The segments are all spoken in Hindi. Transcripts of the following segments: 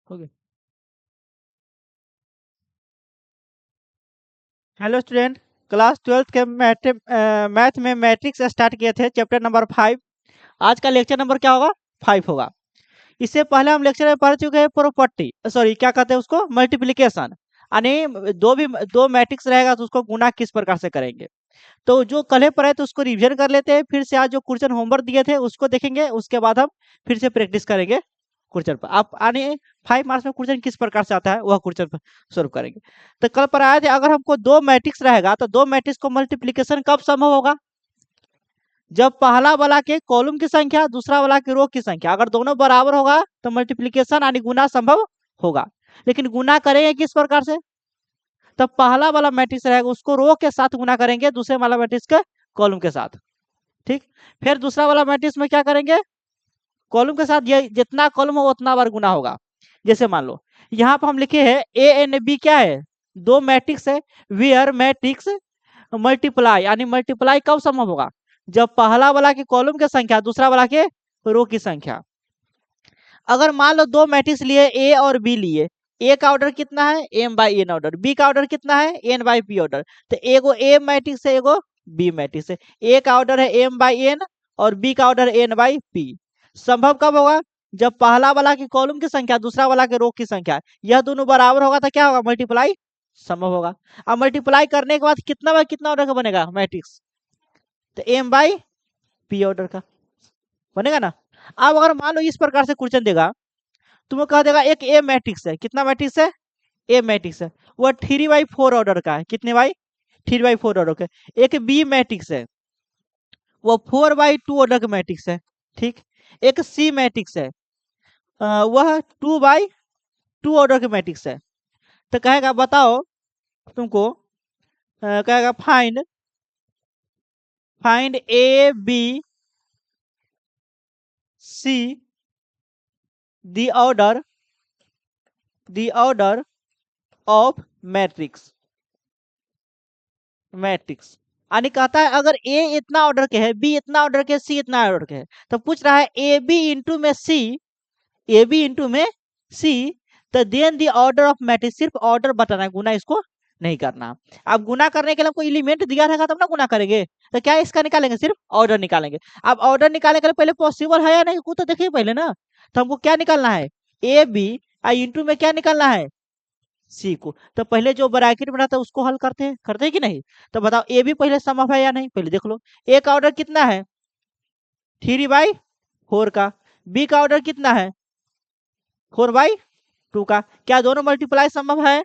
हो गया। हेलो स्टूडेंट, क्लास 12th के मैथ में मैट्रिक्स स्टार्ट किए थे, चैप्टर नंबर 5। आज का लेक्चर नंबर क्या होगा? 5 होगा। इससे पहले हम लेक्चर में पढ़ चुके हैं प्रॉपर्टी, सॉरी क्या कहते हैं उसको, मल्टीप्लिकेशन। यानी दो मैट्रिक्स रहेगा तो उसको गुना किस प्रकार से करेंगे। तो जो कल पढ़े तो उसको रिवीजन कर लेते हैं, फिर से आज जो क्वेश्चन होमवर्क दिए थे उसको देखेंगे, उसके बाद हम फिर से प्रैक्टिस करेंगे क्वेश्चन पर। आप आने 5 मार्क्स में क्वेश्चन किस प्रकार से आता है वह क्वेश्चन सॉल्व करेंगे। तो कल पर आया थे, अगर हमको दो मैट्रिक्स रहेगा तो दो मैट्रिक्स को मल्टीप्लीकेशन कब संभव होगा? जब पहला वाला के कॉलम की संख्या दूसरा वाला के रो की संख्या अगर दोनों बराबर होगा तो मल्टीप्लीकेशन यानी गुना संभव होगा। लेकिन गुना करेंगे किस प्रकार से? तब पहला वाला मैट्रिक्स रहेगा उसको रो के साथ गुना करेंगे, दूसरे वाला मैट्रिक्स के कॉलम के साथ। ठीक। फिर दूसरा वाला मैट्रिक्स में क्या करेंगे? कॉलम के साथ ये जितना कॉलम हो उतना बार गुना होगा। जैसे मान लो यहाँ पर हम लिखे हैं ए एंड बी क्या है? दो मैट्रिक्स है। वेयर मैट्रिक्स मल्टीप्लाई, यानी मल्टीप्लाई कब संभव होगा? जब पहला वाला के कॉलम की संख्या दूसरा वाला के रो की संख्या। अगर मान लो दो मैट्रिक्स लिए ए और बी लिए, ए का ऑर्डर कितना है? M by N order. B का ऑर्डर कितना है? N by P order. तो एगो ए मैट्रिक्स है, एगो बी मैट्रिक्स है। ए का ऑर्डर है एम बाई एन और बी का ऑर्डर एन बाई पी। संभव कब होगा? जब पहला वाला की कॉलम की संख्या दूसरा वाला के रो की संख्या यह दोनों बराबर होगा तो क्या होगा? मल्टीप्लाई संभव होगा। अब मल्टीप्लाई करने के बाद कितना बाय कितना ऑर्डर का बनेगा मैट्रिक्स? तो एम बाई पी ऑर्डर का बनेगा ना। अब अगर मान लो इस प्रकार से क्वेश्चन देगा, तुम्हें कह देगा एक ए मैट्रिक्स है। कितना मैट्रिक्स है? ए मैट्रिक्स है। वह 3/4 ऑर्डर का है। कितने बाई? 3/4 ऑर्डर का। एक बी मैट्रिक्स है, वो 4/2 ऑर्डर का मैट्रिक्स है। ठीक। एक सी मैट्रिक्स है, वह 2/2 ऑर्डर का मैट्रिक्स है। तो कहेगा बताओ तुमको, कहेगा find find A B C the order of matrix matrix. यानी कहता है अगर ए इतना ऑर्डर के है, बी इतना ऑर्डर के, सी इतना ऑर्डर के है, तो पूछ रहा है ए बी इंटू में सी, ए बी इंटू में सी, तो then the order of matrix. सिर्फ ऑर्डर बताना है, गुना इसको नहीं करना। अब गुना करने के लिए हमको एलिमेंट दिया रहेगा तब ना गुना करेंगे। तो क्या इसका निकालेंगे? सिर्फ ऑर्डर निकालेंगे। अब ऑर्डर निकालने के लिए पहले पॉसिबल है या नहीं वो तो देखिए पहले ना। तो हमको क्या निकालना है? ए बी इंटू में क्या निकालना है? सी को। तो पहले जो ब्रैकेट बना था उसको हल करते हैं कि नहीं? तो बताओ ए भी पहले समझ है या नहीं, पहले देख लो। ए का ऑर्डर कितना है? 3/4 का। बी का ऑर्डर कितना है? 4/2 का। क्या दोनों मल्टीप्लाई संभव है।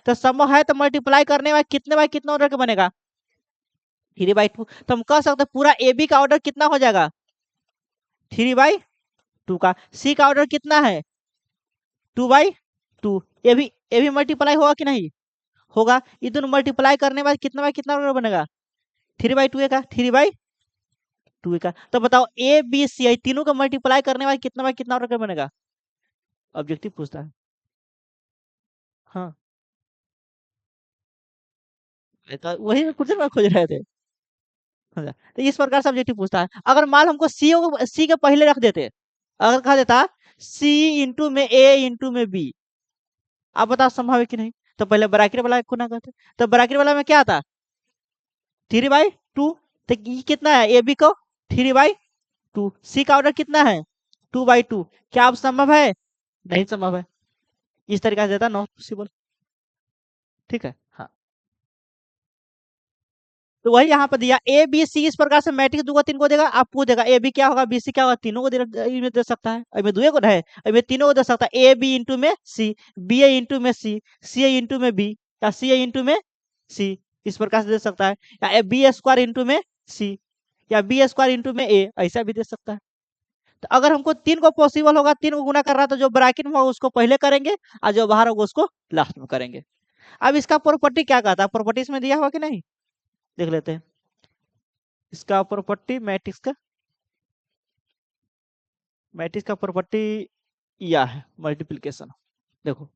तो संभव है तो मल्टीप्लाई करने में कितने बाई कितना ऑर्डर का बनेगा? 3/2। तो हम कह सकते हैं पूरा ए बी का ऑर्डर कितना हो जाएगा? 3/2 का। सी का ऑर्डर कितना है? 2/2। ये भी मल्टीप्लाई होगा कि नहीं? होगा। ये दोनों मल्टीप्लाई करने के बाद कितना बाई कितना ऑर्डर बनेगा? 3/2 का 3/2 का। तो बताओ ए बी सी तीनों का मल्टीप्लाई करने के बाद कितना बाई कितना ऑर्डर का बनेगा? ऑब्जेक्टिव पूछता है। हाँ, तो वही क्वेश्चन में खोज रहे थे। हाँ, तो इस प्रकार से ऑब्जेक्टिव पूछता है। अगर मान हमको सी के पहले रख देते, अगर कहा देता सी इंटू में ए इंटू में बी, आप बताओ संभव है कि नहीं? तो पहले ब्रैकेट वाला को ना करते, तो ब्रैकेट वाला में क्या आता? 3/2। तो ये कितना है? ए बी को 3/2। सी का ऑर्डर कितना है? 2/2। क्या अब संभव है? नहीं संभव है। इस तरीके से देता नॉट पॉसिबल। ठीक है। हाँ, तो वही यहाँ पर दिया ए बी सी। इस प्रकार से मैट्रिक्स दूंगा तीन को देगा, आपको देगा ए बी क्या होगा, बी सी क्या होगा, तीनों को दे सकता है। अभी दुए को है, अभी तीनों को दे सकता है। ए बी इंटू में सी, बी ए इंटू में सी ए इंटू में बी, या सी ए इंटू में सी। इस प्रकार से दे सकता है। या बी स्क्वायर इंटू में सी, या बी स्क्वायर इंटू में ए, ऐसा भी दे सकता है। तो अगर हमको तीन को पॉसिबल होगा, तीन को गुना कर रहा है, तो जो ब्रैकेट में होगा उसको पहले करेंगे और जो बाहर होगा उसको लास्ट में करेंगे। अब इसका प्रॉपर्टी क्या कहता है? प्रॉपर्टी इसमें दिया हुआ कि नहीं, देख लेते हैं। इसका प्रॉपर्टी मैट्रिक्स का प्रॉपर्टी यह है मल्टीप्लिकेशन। देखो,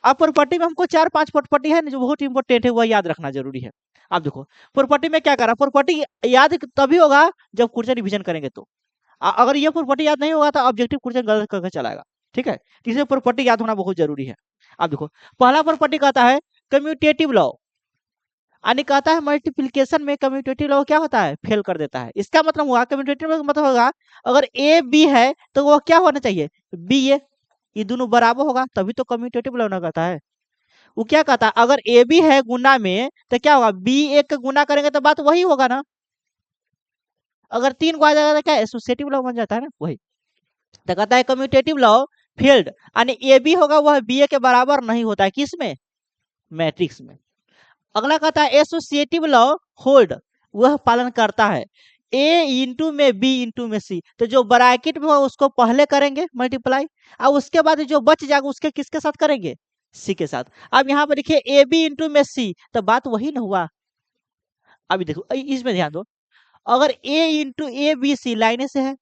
अब प्रॉपर्टी में हमको 4-5 प्रॉपर्टी है जो बहुत इंपॉर्टेंट है, वह याद रखना जरूरी है। आप देखो प्रॉपर्टी में क्या करा, प्रॉपर्टी याद तभी होगा जब क्वेश्चन रिवीजन करेंगे तो। अगर ये प्रॉपर्टी याद नहीं होगा तो ऑब्जेक्टिव क्वेश्चन गलत करके चलाएगा। ठीक है, तीसरे प्रॉपर्टी याद होना बहुत जरूरी है। अब देखो पहला प्रॉपर्टी कहता है कम्यूटेटिव लॉ, यानी कहता है मल्टीप्लिकेशन में कम्यूटेटिव लॉ क्या होता है, फेल कर देता है। इसका मतलब हुआ कम्यूटेटिव लॉ का मतलब होगा अगर ए बी है तो वो क्या होना चाहिए, बी ए, ये दोनों बराबर होगा तभी तो कम्यूटेटिव लॉ ना कहता है। वो क्या कहता है अगर ए बी है गुना में तो क्या होगा, बी ए का गुना करेंगे तो बात वही होगा ना। अगर 3 को आ जाएगा तो क्या एसोसिएटिव लॉ बन जाता है ना वही। तो कहता है कम्यूटेटिव लॉ फील्ड, यानी ए बी होगा वह बी ए के बराबर नहीं होता है, किस में, मैट्रिक्स में। अगला कहता है एसोसिएटिव लॉ होल्ड, वह पालन करता है ए इंटू में बी इंटू में सी, तो जो ब्रैकेट में हो उसको पहले करेंगे मल्टीप्लाई, और उसके बाद जो बच जाएगा उसके किसके साथ करेंगे, सी के साथ। अब यहाँ पर देखिए ए बी इंटू में सी, तो बात वही ना हुआ। अभी देखो इसमें ध्यान दो, अगर ए इंटू ए बी सी लाइने से है,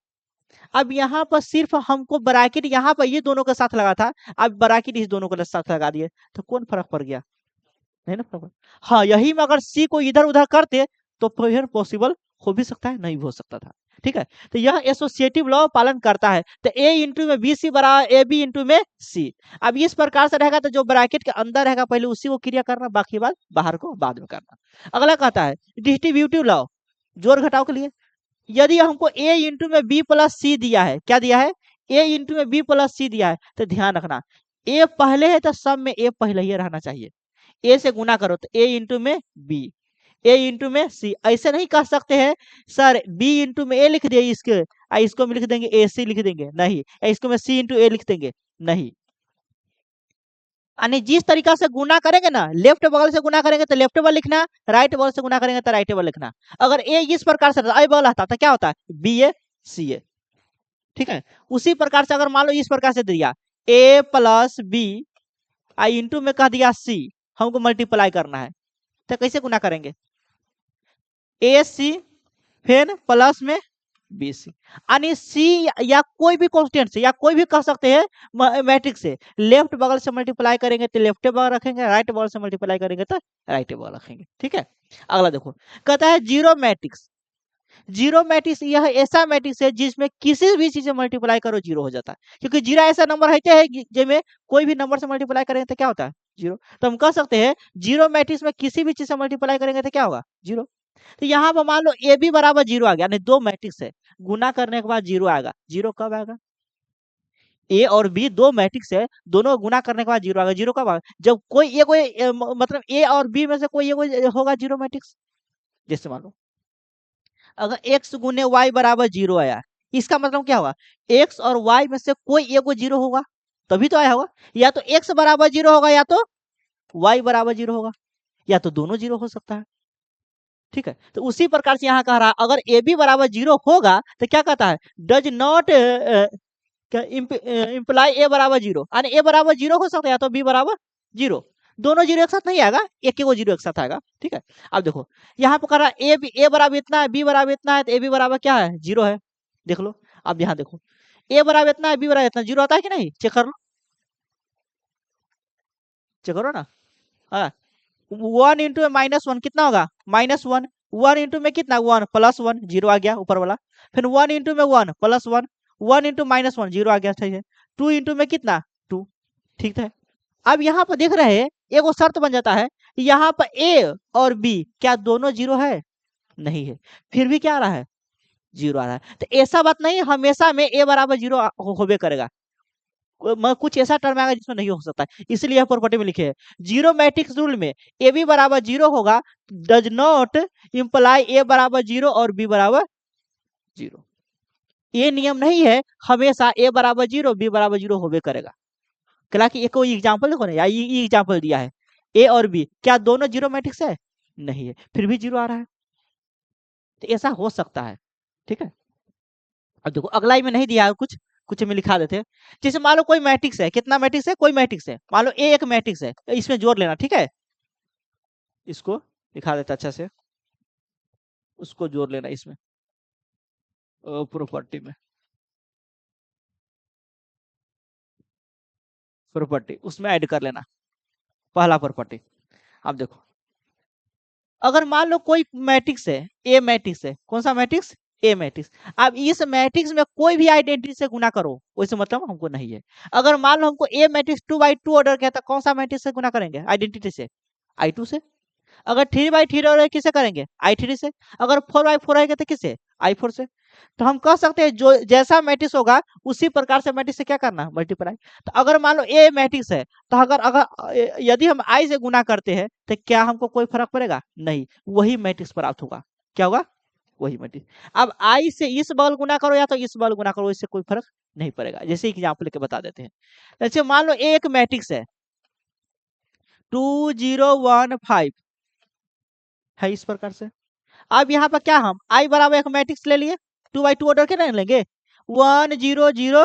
अब यहाँ पर सिर्फ हमको ब्रैकेट यहाँ पर ये दोनों के साथ लगा था, अब ब्रैकेट इस दोनों के साथ लगा दिए, तो कौन फर्क पड़ गया, नहीं ना फर्क पड़ा। हाँ यही में अगर सी को इधर उधर करते तो फिर पॉसिबल हो भी सकता है, नहीं भी हो सकता था। ठीक है, तो यह एसोसिएटिव लॉ पालन करता है, तो ए इंटू में बी सी बराबर ए बी इंटू में सी। अब इस प्रकार से रहेगा तो जो ब्रैकेट के अंदर रहेगा पहले उसी को क्रिया करना, बाकी बात बाहर को बाद में करना। अगला कहता है डिस्ट्रीब्यूटिव लॉ, जोड़ घटाव के लिए, यदि हमको ए इंटू में बी प्लस सी दिया है, क्या दिया है, ए इंटू में बी प्लस सी दिया है, तो ध्यान रखना ए पहले है तो सब में ए पहले ही रहना चाहिए। ए से गुना करो तो ए इंटू में बी, ए इंटू में सी। ऐसे नहीं कह सकते हैं सर बी इंटू में ए लिख दिए इसके, इसको में लिख देंगे ए सी लिख देंगे, नहीं, इसको में सी इंटू ए लिख देंगे, नहीं। यानी जिस तरीका से गुना करेंगे ना, लेफ्ट बगल से गुना करेंगे तो लेफ्ट बगल लिखना, राइट बगल से गुना करेंगे तो राइट बगल लिखना। अगर ए इस प्रकार से आई बगल आता तो क्या होता है, बी ए सी ए। ठीक है, उसी प्रकार से अगर मान लो इस प्रकार से दिया ए प्लस बी आई इंटू में कह दिया सी, हमको मल्टीप्लाई करना है, तो कैसे गुना करेंगे, ए सी फिर प्लस में बी सी, यानी सी या कोई भी कॉन्स्टेंट से या कोई भी कह सकते हैं मैट्रिक्स से, लेफ्ट बगल से मल्टीप्लाई करेंगे तो लेफ्ट बगल रखेंगे, राइट बगल से मल्टीप्लाई करेंगे तो राइट बगल रखेंगे। ठीक है, अगला देखो कहता है जीरो मैट्रिक्स, जीरो मैट्रिक्स यह ऐसा मैट्रिक्स है जिसमें किसी भी चीज से मल्टीप्लाई करो जीरो हो जाता है, क्योंकि जीरो ऐसा नंबर है जिसमें कोई भी नंबर से मल्टीप्लाई करेंगे तो क्या होता है, जीरो। तो हम कह सकते हैं जीरो मैट्रिक्स में किसी भी चीज से मल्टीप्लाई करेंगे तो क्या होगा, जीरो। तो यहाँ पर मान लो ए बी बराबर जीरो आ गया, यानी दो मैट्रिक्स है, गुना करने के बाद जीरो आएगा। जीरो कब आएगा, ए और बी दो मैट्रिक्स है, दोनों गुना करने के बाद जीरो आएगा। जीरो कब आएगा, जब कोई मतलब ए और बी में से कोई होगा जीरो मैट्रिक्स। जैसे मान लो अगर x गुने y बराबर जीरो आया, इसका मतलब क्या होगा, x और y में से कोई एगो जीरो होगा तभी तो आया होगा, या तो x बराबर जीरो होगा या तो y बराबर जीरो होगा, या तो दोनों जीरो हो सकता है। ठीक है, तो उसी प्रकार से यहाँ कह रहा है अगर ए बी बराबर जीरो होगा तो क्या कहता है, डज नॉट इम्प्लाई ए बराबर जीरो, यानी ए बराबर जीरो हो सकता है या तो बी बराबर जीरो, दोनों जीरो एक साथ नहीं आएगा, एक वो जीरो एक साथ आएगा। ठीक है, अब देखो यहाँ पर कह रहा है ए बराबर इतना है, बी बराबर इतना है, तो ए बी बराबर क्या है, जीरो है। देख लो, अब यहाँ देखो ए बराबर इतना है, बी बराबर इतना, जीरो आता है कि नहीं, चेक कर लो, चेक करो ना। हाँ, वन इंटू माइनस वन कितना होगा, माइनस वन, वन इंटू में कितना, वन प्लस वन, जीरो आ गया ऊपर वाला, फिर वन इंटू में one plus one, one into minus one, zero आ गया, ठीक है। टू इंटू में कितना, टू, ठीक है। अब यहाँ पर देख रहे हैं एगो शर्त बन जाता है, यहाँ पर ए और बी क्या दोनों जीरो है, नहीं है, फिर भी क्या आ रहा है, जीरो आ रहा है। तो ऐसा बात नहीं हमेशा में ए बराबर जीरो होबे करेगा, कुछ ऐसा टर्म आएगा जिसमें नहीं हो सकता है, इसलिए यह प्रॉपर्टी में लिखे है जीरो मैट्रिक्स रूल में ए बी बराबर जीरो होगा, डज नॉट इंप्लाई ए बराबर जीरो और बी बराबर जीरो। ये नियम नहीं है हमेशा ए बराबर जीरो बी बराबर जीरो होबे करेगा। कला कि कोई एग्जांपल देखो ना, या ये एग्जांपल दिया है ए और बी क्या दोनों जीरो मैट्रिक्स है, नहीं है, फिर भी जीरो आ रहा है, तो ऐसा हो सकता है। ठीक है, अब देखो अगला ही में नहीं दिया है कुछ, कुछ में लिखा देते हैं। जैसे मान लो कोई मैट्रिक्स है, कितना मैट्रिक्स है, कोई मैट्रिक्स है, मान लो ए एक मैट्रिक्स है, इसमें जोड़ लेना। ठीक है, इसको लिखा देते अच्छा से, उसको जोड़ लेना इसमें प्रॉपर्टी में, प्रॉपर्टी उसमें ऐड कर लेना पहला प्रॉपर्टी। अब देखो अगर मान लो कोई मैट्रिक्स है, ए मैट्रिक्स है, कौन सा मैट्रिक्स, ए मैट्रिक्स। अब इस मैट्रिक्स में कोई भी आइडेंटिटी से गुना करो, वैसे मतलब हमको नहीं है। अगर मान लो हमको ए मैट्रिक्स 2/2 ऑर्डर किया, तो कौन सा मैट्रिक्स से गुना करेंगे? आइडेंटिटी से, I2 से। अगर 3/3 ऑर्डर किसे करेंगे? I3 से। अगर 4/4 आएगा तो किसे? I4 से। तो हम कह सकते हैं जो जैसा मैट्रिक्स होगा उसी प्रकार से मैट्रिक्स से क्या करना? मल्टीप्लाई। तो अगर मान लो ए मैट्रिक्स है, तो अगर अगर यदि हम आई से गुना करते हैं तो क्या हमको कोई फर्क पड़ेगा? नहीं, वही मैट्रिक्स प्राप्त होगा। क्या होगा? वही मैट्रिक्स। अब आई से इस बगल गुना करो या तो इस बगल गुना करो, इससे कोई फर्क नहीं पड़ेगा। जैसे एग्जाम्पल लेके बता देते हैं। जैसे मान लो एक मैट्रिक्स है 2 0 1 5 है, इस प्रकार से। अब यहाँ पर क्या हम आई बराबर एक मैट्रिक्स ले लिए, 2/2 ऑर्डर के नहीं लेंगे, 1 0 0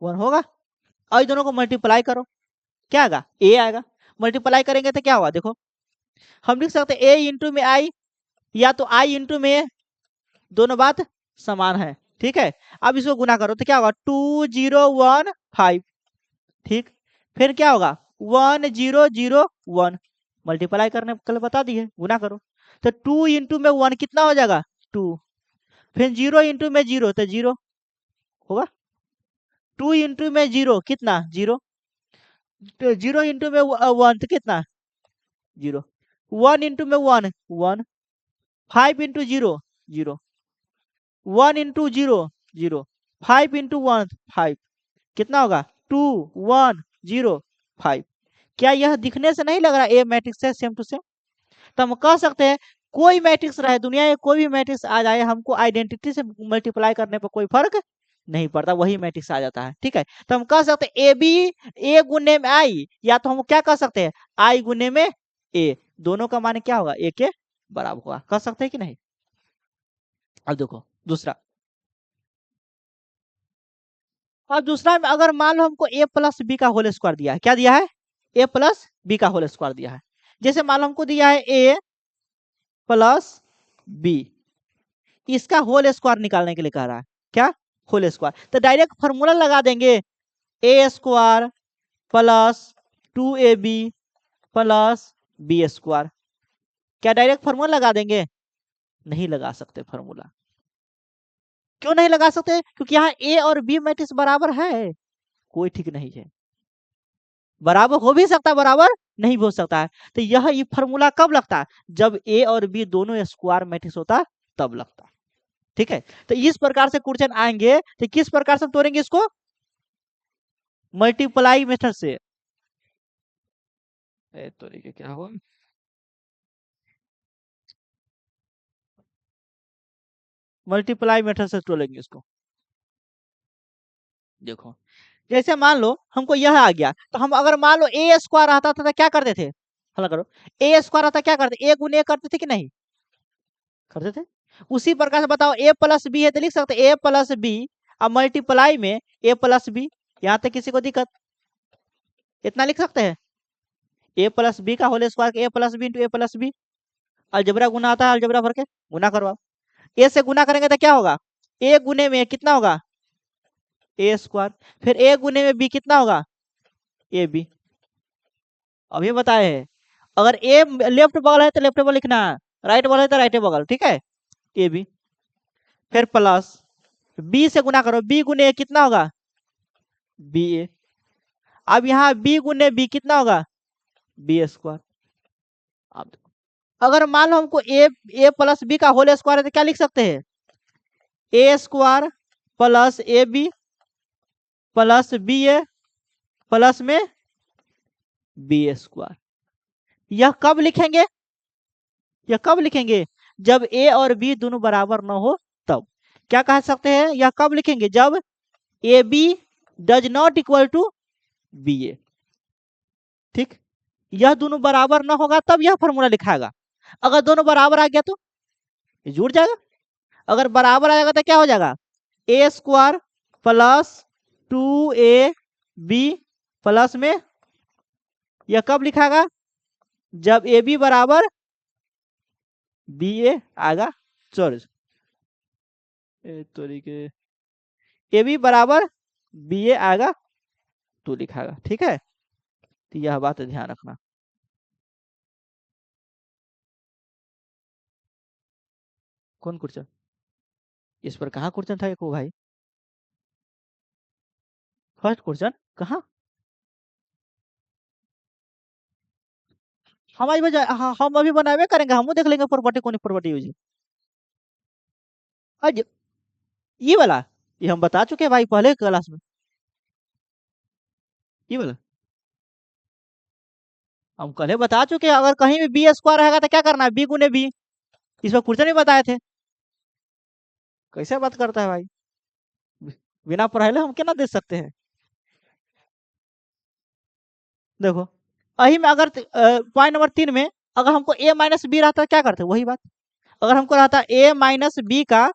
1 होगा। और दोनों को मल्टीप्लाई करो, क्या आएगा? ए आएगा। मल्टीप्लाई करेंगे तो क्या होगा? देखो, हम लिख सकते हैं ए इंटू में आई, या तो आई इंटू में ए, दोनों बात समान है। ठीक है, अब इसको गुना करो तो क्या होगा? 2 0 1 5। ठीक, फिर क्या होगा? 1 0 0 1। मल्टीप्लाई करने कल बता दिए, गुना करो। तो 2 इंटू में 1 कितना हो जाएगा? 2। फिर 0 इंटू में 0 तो 0 होगा। 2 इंटू में 0 कितना? 0। तो 0 इंटू में 1 तो कितना? 0। 1 इंटू में 1 1। 5 इंटू 0 0। 1 इंटू 0 0। 5 इंटू 1 5। कितना होगा? 2 1 0 5। क्या यह दिखने से नहीं लग रहा ए मैट्रिक्स है सेम टू सेम? तो हम कह सकते हैं कोई मैट्रिक्स रहे दुनिया में, कोई भी मैट्रिक्स आ जाए, हमको आइडेंटिटी से मल्टीप्लाई करने पर कोई फर्क नहीं पड़ता, वही मैट्रिक्स आ जाता है। ठीक है, तो हम कह सकते हैं ए बी ए गुने में आई, या तो हम क्या कह सकते हैं? आई गुने में ए, दोनों का मान क्या होगा? ए के बराबर होगा। कह सकते हैं कि नहीं? अब देखो दूसरा। अब दूसरा में अगर मान लो हमको ए प्लस बी का होल स्क्वायर दिया है, क्या दिया है? ए प्लस बी का होल स्क्वायर दिया है। जैसे मान लो हमको दिया है ए प्लस बी, इसका होल स्क्वायर निकालने के लिए कह रहा है। क्या? Whole square. तो डायरेक्ट फॉर्मूला लगा देंगे, A square plus 2ab plus B square. क्या डायरेक्ट फॉर्मूला लगा देंगे? नहीं लगा सकते फॉर्मूला। क्यों नहीं लगा सकते? क्योंकि यहाँ ए और बी मैट्रिक्स बराबर है, कोई ठीक नहीं है। बराबर हो भी सकता है, बराबर नहीं भी हो सकता है। तो यह ये फॉर्मूला कब लगता है? जब ए और बी दोनों स्क्वायर मैट्रिक्स होता है, तब लगता है। ठीक है, तो इस प्रकार से क्वेश्चन आएंगे। तो किस प्रकार से हम तोड़ेंगे इसको? मल्टीप्लाई मेथड से। तरीके क्या हुआ? मल्टीप्लाई मेथड से तोड़ेंगे इसको। देखो, जैसे मान लो हमको यह आ गया, तो हम अगर मान लो ए स्क्वायर आता था तो क्या करते थे? हल करो। ए स्क्वायर आता क्या करते? ए गुने करते थे कि नहीं करते थे? उसी प्रकार से बताओ, ए प्लस बी है तो लिख सकते ए प्लस बी, अब मल्टीप्लाई में ए प्लस बी। यहाँ तक किसी को दिक्कत? इतना लिख सकते हैं, ए प्लस बी का होल स्क्वायर, ए प्लस बी इंटू ए प्लस बी। अलजबरा गुना आता है, अलजबरा भर के गुना करो आप। ए से गुना करेंगे तो क्या होगा? ए गुने में कितना होगा? A square. फिर ए गुने में बी कितना होगा? A B. अभी बताए हैं, अगर ए लेफ्ट बगल है तो लेफ्ट बगल लिखना है, राइट बगल है तो राइट बगल। ठीक है, ए बी। फिर प्लस बी से गुना करो, बी गुने कितना होगा? B A. अब यहाँ बी गुने बी कितना होगा? B square. अब अगर मान लो हमको ए प्लस बी का होल स्क्वायर है तो क्या लिख सकते हैं? A square plus A B plus B A plus में बी स्क्वायर। यह कब लिखेंगे? यह कब लिखेंगे? जब ए और बी दोनों बराबर न हो तब। क्या कह सकते हैं? यह कब लिखेंगे? जब A B does not equal to B A. ठीक, यह दोनों बराबर न होगा तब यह फॉर्मूला लिखाएगा। अगर दोनों बराबर आ गया तो जुड़ जाएगा। अगर बराबर आ जाएगा तो क्या हो जाएगा? ए स्क्वायर प्लस 2ab प्लस में, यह कब लिखाएगा? जब ए बी बराबर बी ए आएगा। सॉरी, तरीके ए बी बराबर बी ए आएगा तो लिखाएगा। ठीक है, तो यह बात ध्यान रखना। कौन क्वेश्चन? इस पर कहाँ क्वेश्चन था को भाई? फर्स्ट क्वेश्चन कहाँ? हम आज हम अभी बनावे करेंगे, हम देख लेंगे प्रॉपर्टी कौन प्रॉपर्टी यूज है। आज ये वाला, ये हम बता चुके हैं भाई पहले क्लास में। ये वाला हम कल ही बता चुके हैं, अगर कहीं भी बी स्क्वायर रहेगा तो क्या करना है, बी गुने बी। इस पर क्वेश्चन ही बताए थे। कैसे बात करता है भाई, बिना पढ़ाए हम क्या ना दे सकते हैं। देखो अही में अगर पॉइंट नंबर 3 में अगर हमको a माइनस बी रहता क्या करते, वही बात। अगर हमको रहता a माइनस बी का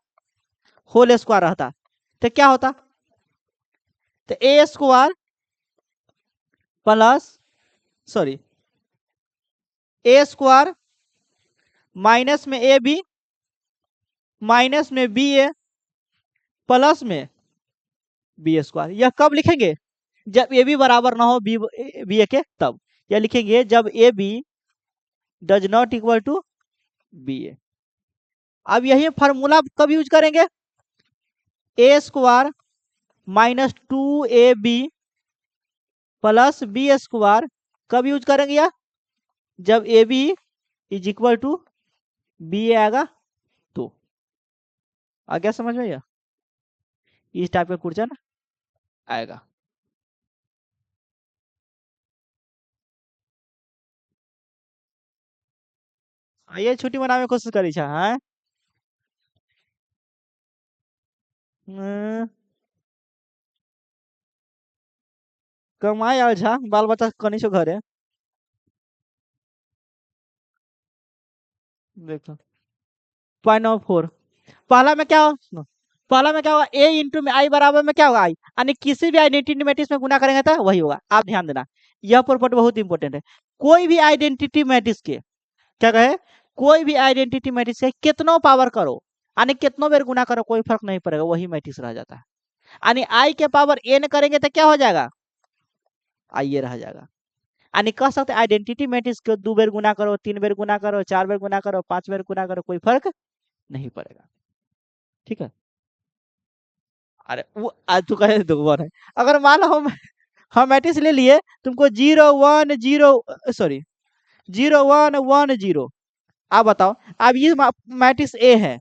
होल स्क्वायर रहता तो क्या होता, तो A square plus, sorry, A square minus में ए बी माइनस में बी ए प्लस में बी स्क्वायर। यह कब लिखेंगे, जब ए बी बराबर ना हो बी बी ए के, तब यह लिखेंगे जब A B does not equal to B A. अब यही फार्मूला कब यूज करेंगे, A square minus 2ab plus B square कब यूज करेंगे, या जब A B is equal to B आएगा तो। आ गया समझ में, या इस टाइप का क्वेश्चन आएगा। आइए छुट्टी मनावे कोशिश करी छा हाँ। कमाए आल छा, बाल बच्चा कनी छो घरे। देखो पॉइंट नंबर 4, पहला में क्या हो सुनो, पहला में क्या होगा, a इंटू में आई बराबर में क्या होगा आई, यानी किसी भी आइडेंटिटी मैट्रिक्स में गुना करेंगे तो वही होगा। आप ध्यान देना, यह प्रॉपर्टी बहुत इंपॉर्टेंट है। कोई भी आइडेंटिटी मैट्रिक्स के क्या कहे, कोई भी आइडेंटिटी मैट्रिक्स के कितनों पावर करो, यानी कितनों बार गुना करो कोई फर्क नहीं पड़ेगा, वही मैट्रिक्स रह जाता है। यानी आई के पावर n करेंगे तो क्या हो जाएगा, आई ये रह जाएगा। यानी कह सकते आइडेंटिटी मैट्रिक्स को 2 बार गुना करो, 3 बार गुना करो, 4 बार गुना करो, 5 बार गुना करो, कोई फर्क नहीं पड़ेगा। ठीक है, अरे वो आज तो कहे दुगुन है। अगर मान लो हम मैट्रिक्स ले लिए, तुमको 0 1 0 सॉरी 0 1 1 0, आप बताओ, अब ये मैट्रिक्स ए है,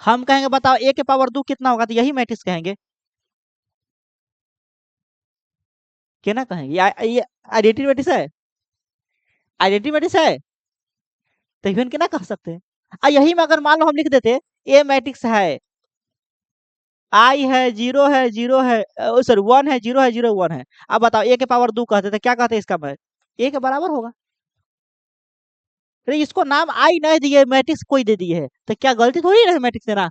हम कहेंगे बताओ ए के पावर 2 कितना होगा, तो यही मैट्रिक्स कहेंगे। क्या ना कहेंगे, ये आइडेंटिटी मैट्रिक्स है, आइडेंटिटी मैट्रिक्स है, तो इवन क्या ना कह सकते हैं। यही में अगर मान लो हम लिख देते ए मैट्रिक्स है, आई है, जीरो है, जीरो है, सॉरी 1 है, 0 है, 0 1 है। अब बताओ ए के पावर 2 कहते तो क्या कहते, इसका मैं ए के बराबर होगा। अरे इसको नाम आई नहीं दिए, मैट्रिक्स कोई दे दिए है, तो क्या गलती थोड़ी है मैट्रिक्स देना।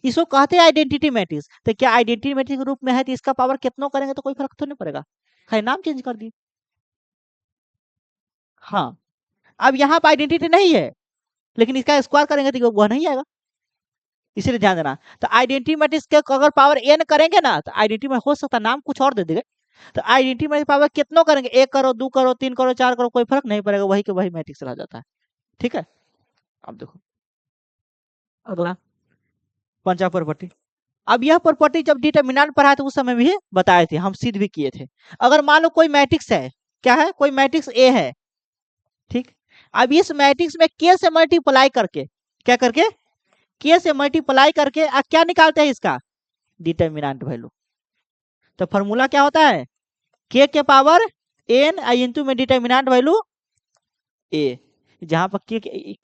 इसको कहते हैं आइडेंटिटी मैट्रिक्स, तो क्या आइडेंटिटी मैट्रिक्स रूप में है तो इसका पावर कितना करेंगे तो कोई फर्क तो नहीं पड़ेगा, खाली नाम चेंज कर दिए। हाँ, अब यहाँ पर आइडेंटिटी नहीं है, लेकिन इसका स्क्वायर करेंगे तो वह नहीं आएगा, इसीलिए ध्यान देना। तो आइडेंटिटी मैट्रिक्स के अगर पावर n करेंगे ना, तो आइडेंटिटी में हो सकता नाम कुछ और दे देंगे, तो आइडेंटिटी मैट्रिक्स पावर कितना करेंगे, 1 करो, 2 करो, 3 करो, 4 करो, कोई फर्क नहीं पड़ेगा, वही के वही मैट्रिक्स रह जाता है। ठीक है, अब देखो अगला पंचा प्रॉपर्टी। अब यह प्रॉपर्टी जब डिटरमिनेंट पढ़ा था उस समय भी बताए थे, हम सिद्ध भी किए थे। अगर मान लो कोई मैट्रिक्स है, क्या है, कोई मैट्रिक्स ए है, ठीक, अब इस मैट्रिक्स में के से मल्टीप्लाई करके, क्या करके, के से मल्टीप्लाई करके क्या निकालते हैं, इसका डिटरमिनेंट वैल्यू। तो फॉर्मूला क्या होता है, के पावर n इंटू में डिटरमिनेंट वैल्यू ए, जहां पर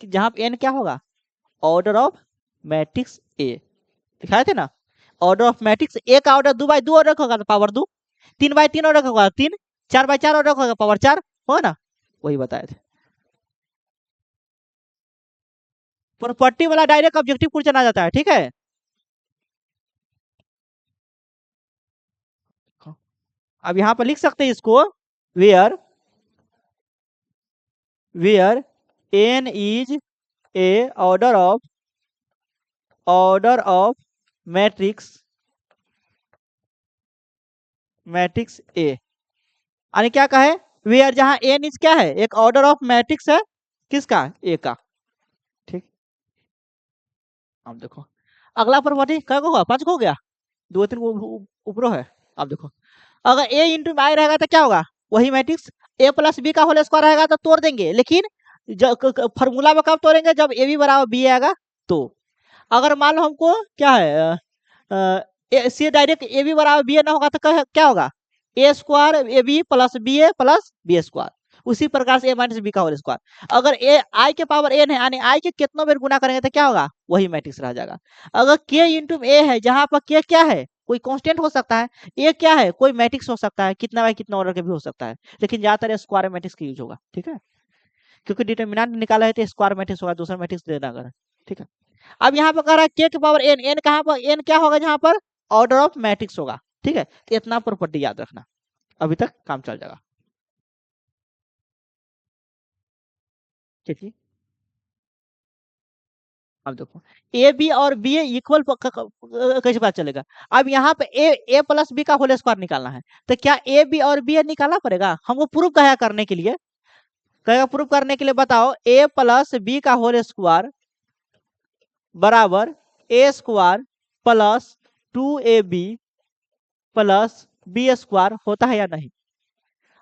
जहां पर n क्या होगा, ऑर्डर ऑफ मैट्रिक्स ए, दिखाए थे ना। ऑर्डर ऑफ मैट्रिक्स ए का ऑर्डर 2 बाई 2 ऑर्डर होगा तो पावर 2, 3 बाई 3 ऑर्डर होगा 3, 4 बाई 4 ऑर्डर होगा पावर 4, हो ना, वही बताए थे। प्रॉपर्टी वाला डायरेक्ट ऑब्जेक्टिव क्वेश्चन आ जाता है। ठीक है, अब यहाँ पर लिख सकते हैं इसको, where where n is A order of matrix A, यानी क्या कहे, वेयर जहां n इज क्या है, एक ऑर्डर ऑफ मैट्रिक्स है, किसका, ए का। ठीक, अब देखो अगला प्रॉपर्टी क्या होगा, 5 को हो गया, 2 3 ऊपर है। अब देखो, अगर a इंटू आई रहेगा तो क्या होगा, वही मैट्रिक्स a प्लस बी का होल स्क्वायर रहेगा तो तोड़ देंगे, लेकिन फॉर्मूला में कब तोड़ेंगे, जब ए बी बराबर बी आएगा तो। अगर मान लो हमको क्या है, सी डायरेक्ट ए बी बराबर बी ए ना होगा तो क्या होगा, A square A B plus B square, उसी प्रकार से ए माइनस बी का होल स्क्वायर। अगर ए आई के पावर एन है, यानी आई के कितनों बार गुना करेंगे तो क्या होगा, वही मैट्रिक्स रह जाएगा। अगर के इंटू ए है, जहां पर के क्या है, कोई कांस्टेंट हो सकता है, ए क्या है, कोई मैट्रिक्स हो सकता है, कितना बाय कितना ऑर्डर के भी हो सकता है, लेकिन ज्यादातर स्क्वायर मैट्रिक्स का यूज होगा, ठीक है, क्योंकि डिटर्मिनेंट निकाला है तो स्क्वायर मैट्रिक्स होगा, दूसरा मैट्रिक्स देना अगर, ठीक है। अब यहाँ पर कह रहा है के पावर एन, एन कहाँ पर, एन क्या होगा जहां पर, ऑर्डर ऑफ मैट्रिक्स होगा, ठीक है, तो इतना प्रॉपर्टी याद रखना, अभी तक काम चल जाएगा, ठीक है। अब देखो, ए बी और बी इक्वल कैसे पता चलेगा, अब यहाँ पे ए प्लस बी का होल स्क्वायर निकालना है, तो क्या ए बी और बी निकालना पड़ेगा हमको, प्रूफ कहा करने के लिए, कहेगा प्रूफ करने के लिए बताओ, ए प्लस बी का होल स्क्वायर बराबर A square plus 2ab plus B square होता है या नहीं।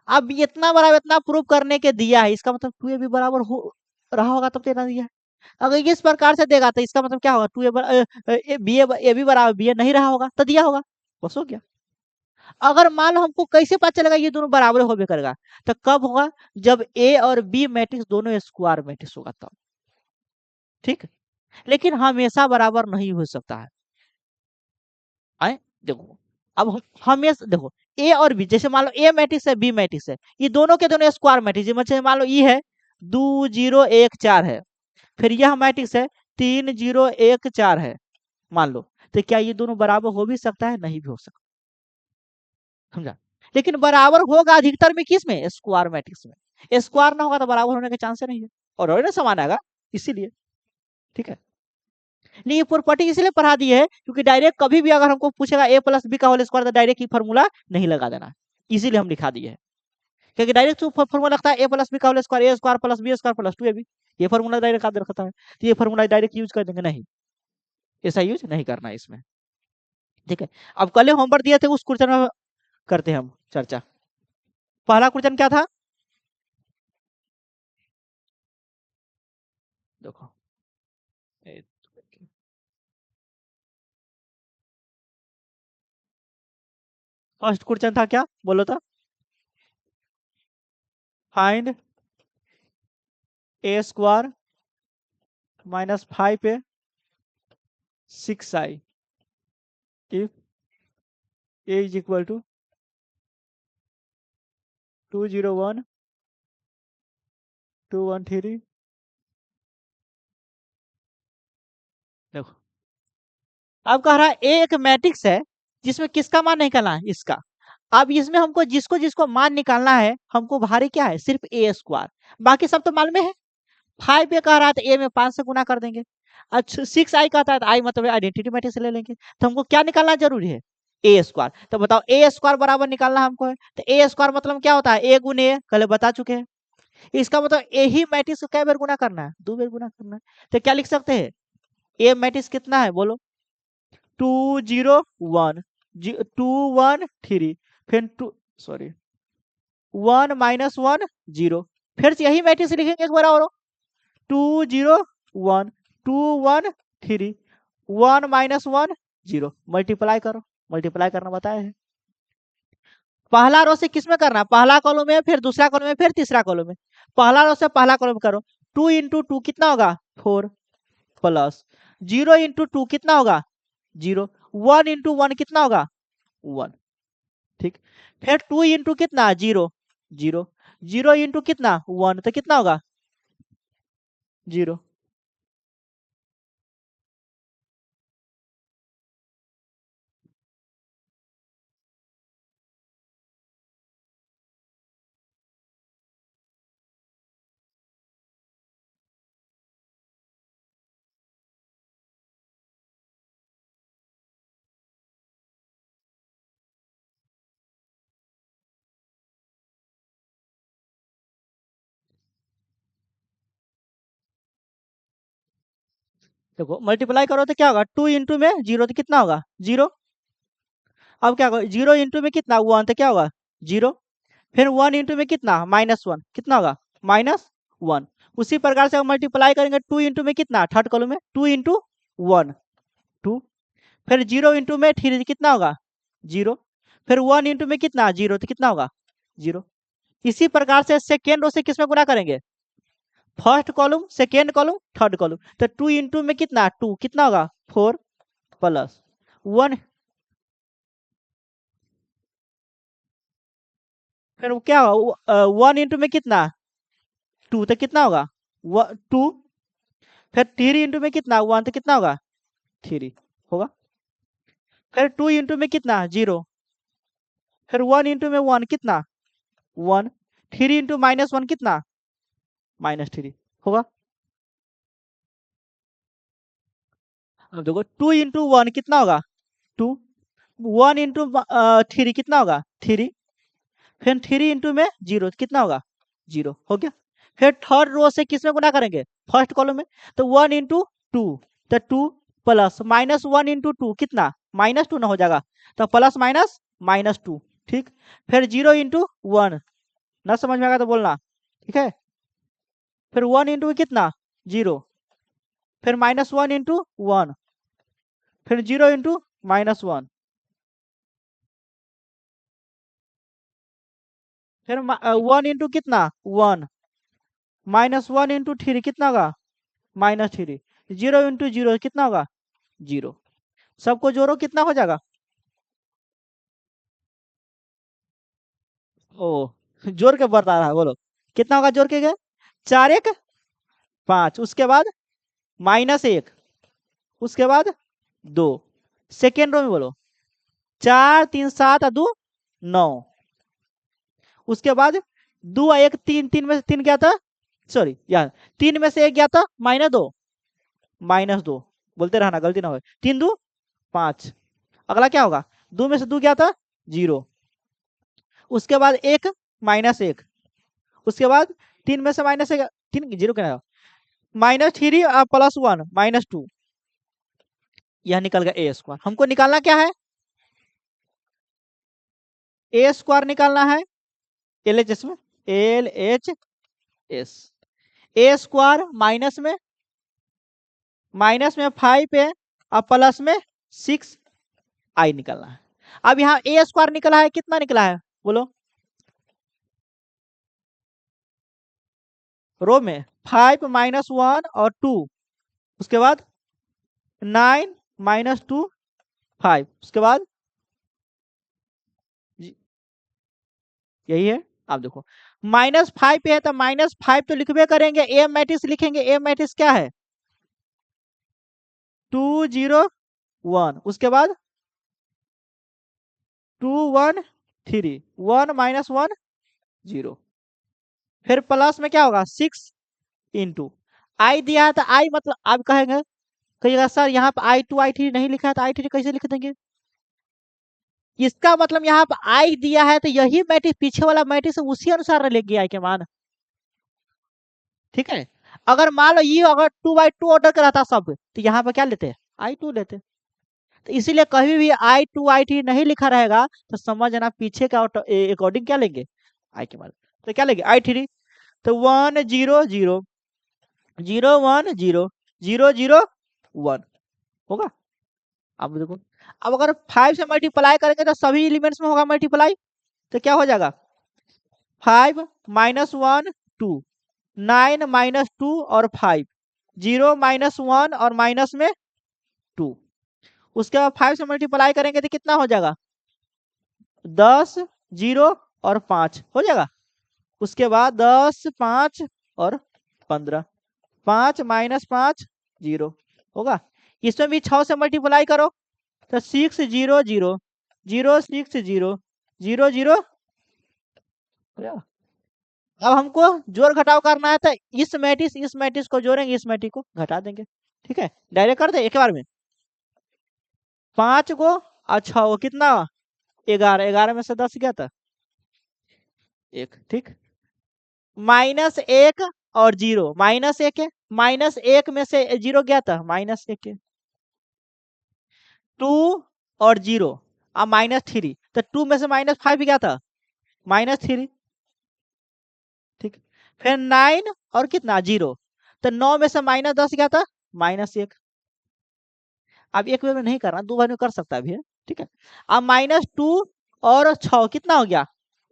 अब इतना बराबर इतना प्रूफ करने के दिया है, इसका मतलब 2ab बराबर हो रहा होगा तब तो दिया है। अगर इस प्रकार से देगा तो इसका मतलब क्या होगा, ए बी बराबर बी नहीं रहा होगा तो दिया होगा, बस हो गया। अगर मान लो हमको कैसे पता चलेगा ये दोनों बराबर होबे करेगा, तो कब होगा, जब ए और बी मैट्रिक्स दोनों स्क्वायर मैट्रिक्स होगा तब, ठीक। लेकिन हमेशा बराबर नहीं हो सकता है, आए देखो, अब हमेशा देखो, ए और बी, जैसे मान लो ए मैट्रिक्स है बी मैट्रिक्स है, ये दोनों के दोनों स्क्वायर मैट्रिक्स, जैसे मान लो ये है 2 0 1 4 है, फिर यह मैट्रिक्स है 3 0 1 4 है, मान लो, तो क्या ये दोनों बराबर हो भी सकता है, नहीं भी हो सकता, समझा। लेकिन बराबर होगा अधिकतर में किस में, स्क्वायर मैट्रिक्स में, स्क्वायर ना होगा तो बराबर होने के चांस नहीं है, और ना समान आएगा, इसीलिए, ठीक है। नहीं, ये प्रॉपर्टी इसलिए पढ़ा दी है क्योंकि डायरेक्ट कभी भी अगर हमको पूछेगा ए प्लस बी का होल स्क्वायर, तो डायरेक्ट ही फॉर्मूला नहीं लगा देना, इसीलिए हम लिखा दिए है, क्योंकि डायरेक्ट जो फॉर्मूला लगता है ए प्लस बी का whole square, A square plus B square plus 2ab, ये फॉर्मूला डायरेक्ट याद रखता है, तो ये फॉर्मूला डायरेक्ट यूज कर देंगे, नहीं, ऐसा यूज नहीं करना है इसमें, ठीक है। अब कल होमवर्क दिए थे, उस क्वेश्चन में करते हैं हम चर्चा। पहला क्वेश्चन क्या था, देखो, फर्स्ट क्वेश्चन था क्या, बोलो तो, फाइंड ए स्क्वायर -5 पे 6i if A is equal to 201 213। देखो, अब कह रहा है ए एक मैट्रिक्स है जिसमें किसका मान निकालना है, इसका। अब इसमें हमको जिसको जिसको मान निकालना है, हमको भारी क्या है, सिर्फ ए स्क्वायर, बाकी सब तो मालूम है। 5 ए कह रहा है तो ए में 5 से गुना कर देंगे, अच्छा 6i कहता है तो आई मतलब आइडेंटिटी मैट्रिक्स ले लेंगे, तो हमको क्या निकालना जरूरी है, ए स्क्वायर। तो बताओ ए स्क्वायर बराबर निकालना हमको है, तो ए स्क्वायर मतलब क्या होता है, ए गुने ए, कल बता चुके हैं। इसका मतलब ए ही मैट्रिक्स को कै बार गुना करना है, 2 बार गुना करना है, तो क्या लिख सकते हैं, ए मैट्रिक्स कितना है बोलो, 2 0 1 2 1 3, फिर टू, सॉरी 1 - 1 0, फिर से यही मैट्रिक्स लिखेंगे एक बार और, 2 0 1 2 1 3 1 - 1 0, मल्टीप्लाई करो, मल्टीप्लाई करना बताया है। पहला रो से किस में करना है, पहला कॉलम में, फिर दूसरा कॉलम में, फिर तीसरा कॉलम में। पहला रो से पहला कॉलम करो, 2 × 2 कितना होगा 4 प्लस 0 × 2 कितना होगा 0, 1 × 1 कितना होगा 1, ठीक। फिर 2 × कितना 0 0, 0 × कितना 1, तो कितना होगा 0। देखो मल्टीप्लाई करो तो क्या होगा, 2 इंटू में 0 तो कितना होगा 0। अब क्या होगा 0 इंटू में कितना 1 तो क्या होगा 0। फिर 1 इंटू में कितना -1 कितना होगा -1। उसी प्रकार से हम मल्टीप्लाई करेंगे 2 इंटू में कितना थर्ड कॉलम में 2 इंटू 1 2। फिर 0 इंटू में 3 कितना होगा 0। फिर 1 इंटू में कितना 0 तो कितना होगा 0। इसी प्रकार से सेकेंड रो से किस में गुणा करेंगे, first column second column third column. तो 2 इंटू में कितना 2 कितना होगा 4 प्लस 1। फिर वो क्या होगा 1 इंटू में कितना 2 तो कितना होगा 2। फिर 3 इंटू में कितना 1 तो कितना होगा 3 होगा। फिर 2 इंटू में कितना 0। फिर 1 इंटू में 1 कितना 1। 3 इंटू -1 कितना -3 होगा। अब देखो 2 इंटू 1 कितना होगा 2। 1 इंटू 3 कितना होगा 3। फिर 3 इंटू में 0 कितना होगा 0 हो गया। फिर थर्ड रो से किस में गुणा करेंगे, फर्स्ट कॉलम में। तो 1 इंटू 2 तो 2 प्लस -1 इंटू 2 कितना -2 ना हो जाएगा, तो प्लस माइनस -2 ठीक। फिर 0 इंटू 1 ना समझ में आएगा तो बोलना ठीक है। फिर 1 इंटू कितना 0। फिर -1 इंटू 1। फिर 0 इंटू -1। फिर 1 इंटू कितना 1। -1 इंटू 3 कितना होगा -3। 0 इंटू 0 कितना होगा 0। सबको जोड़ो कितना हो जाएगा, ओ जोड़ के बता रहा है बोलो कितना होगा जोड़ के गए 4 1 5। उसके बाद -1 उसके बाद 2। सेकेंड रो में बोलो 4 3 7 2 9। उसके बाद 2 1 3 3 में से 3 गया था, सॉरी यार 3 में से 1 गया था -2 बोलते रहना गलती ना हो। 3 2 5। अगला क्या होगा 2 में से 2 गया था 0। उसके बाद 1 -1। उसके बाद 3 में से -1 3 0 क्या -3 +1 -2। यह निकल गया ए स्क्वायर। हमको निकालना क्या है ए स्क्वायर निकालना है एल एच एस में LHS। ए स्क्वायर माइनस में 5 है और प्लस में 6 आई निकलना है। अब यहाँ ए स्क्वायर निकला है कितना निकला है बोलो, रो में 5 -1 और 2। उसके बाद 9 -2 5। उसके बाद यही है। आप देखो -5 पे है तो -5 तो लिखबे करेंगे, ए मैट्रिक्स लिखेंगे। ए मैट्रिक्स क्या है 2 0 1। उसके बाद 2 1 3 1 -1 0। फिर प्लस में क्या होगा 6 इंटू आई दिया है तो आई मतलब आप कहेंगे कहिएगा सर यहाँ पे I2 I3 नहीं लिखा है तो I3 कैसे लिख देंगे। इसका मतलब यहाँ पे आई दिया है तो यही मैट्रिक्स पीछे वाला मैट्रिक्स उसी अनुसार लेंगे आई के मान, ठीक है। अगर मान लो ये अगर 2/2 ऑर्डर का रहता सब तो यहाँ पे क्या लेते I2 लेते। तो इसीलिए कभी भी I2 I3 नहीं लिखा रहेगा तो समझना पीछे का अकॉर्डिंग क्या लेंगे आई के मान। तो क्या लेंगे I3। तो 1 0 0 0 1 0 0 0 1 होगा। अब देखो अब अगर 5 से मल्टीप्लाई करेंगे तो सभी एलिमेंट्स में होगा मल्टीप्लाई। तो क्या हो जाएगा 5 -1 2 9 -2 और 5 0 -1 और माइनस में 2। उसके बाद 5 से मल्टीप्लाई करेंगे तो कितना हो जाएगा 10 0 और 5 हो जाएगा। उसके बाद 10 5 और 15 5 -5 0 होगा। इसमें भी 6 से मल्टीप्लाई करो तो 6 0 0 0 6 0 0 0। अब हमको जोड़ घटाव करना है तो इस मैट्रिक्स को जोड़ेंगे इस मैट्रिक्स को घटा देंगे, ठीक है। डायरेक्ट कर दे एक बार में 5 को और 6 को कितना 11 11 में से 10 गया था 1 ठीक। -1 और 0 -1 है -1 में से 0 गया था, -1 2 और 0 अब -3 तो 2 में से -5 गया था, -3 ठीक। फिर 9 और कितना 0 तो 9 में से -10 गया था, -1। अब एक बार में नहीं करना, दो बार में कर सकता है भी, ठीक है। अब -2 और 6 कितना हो गया,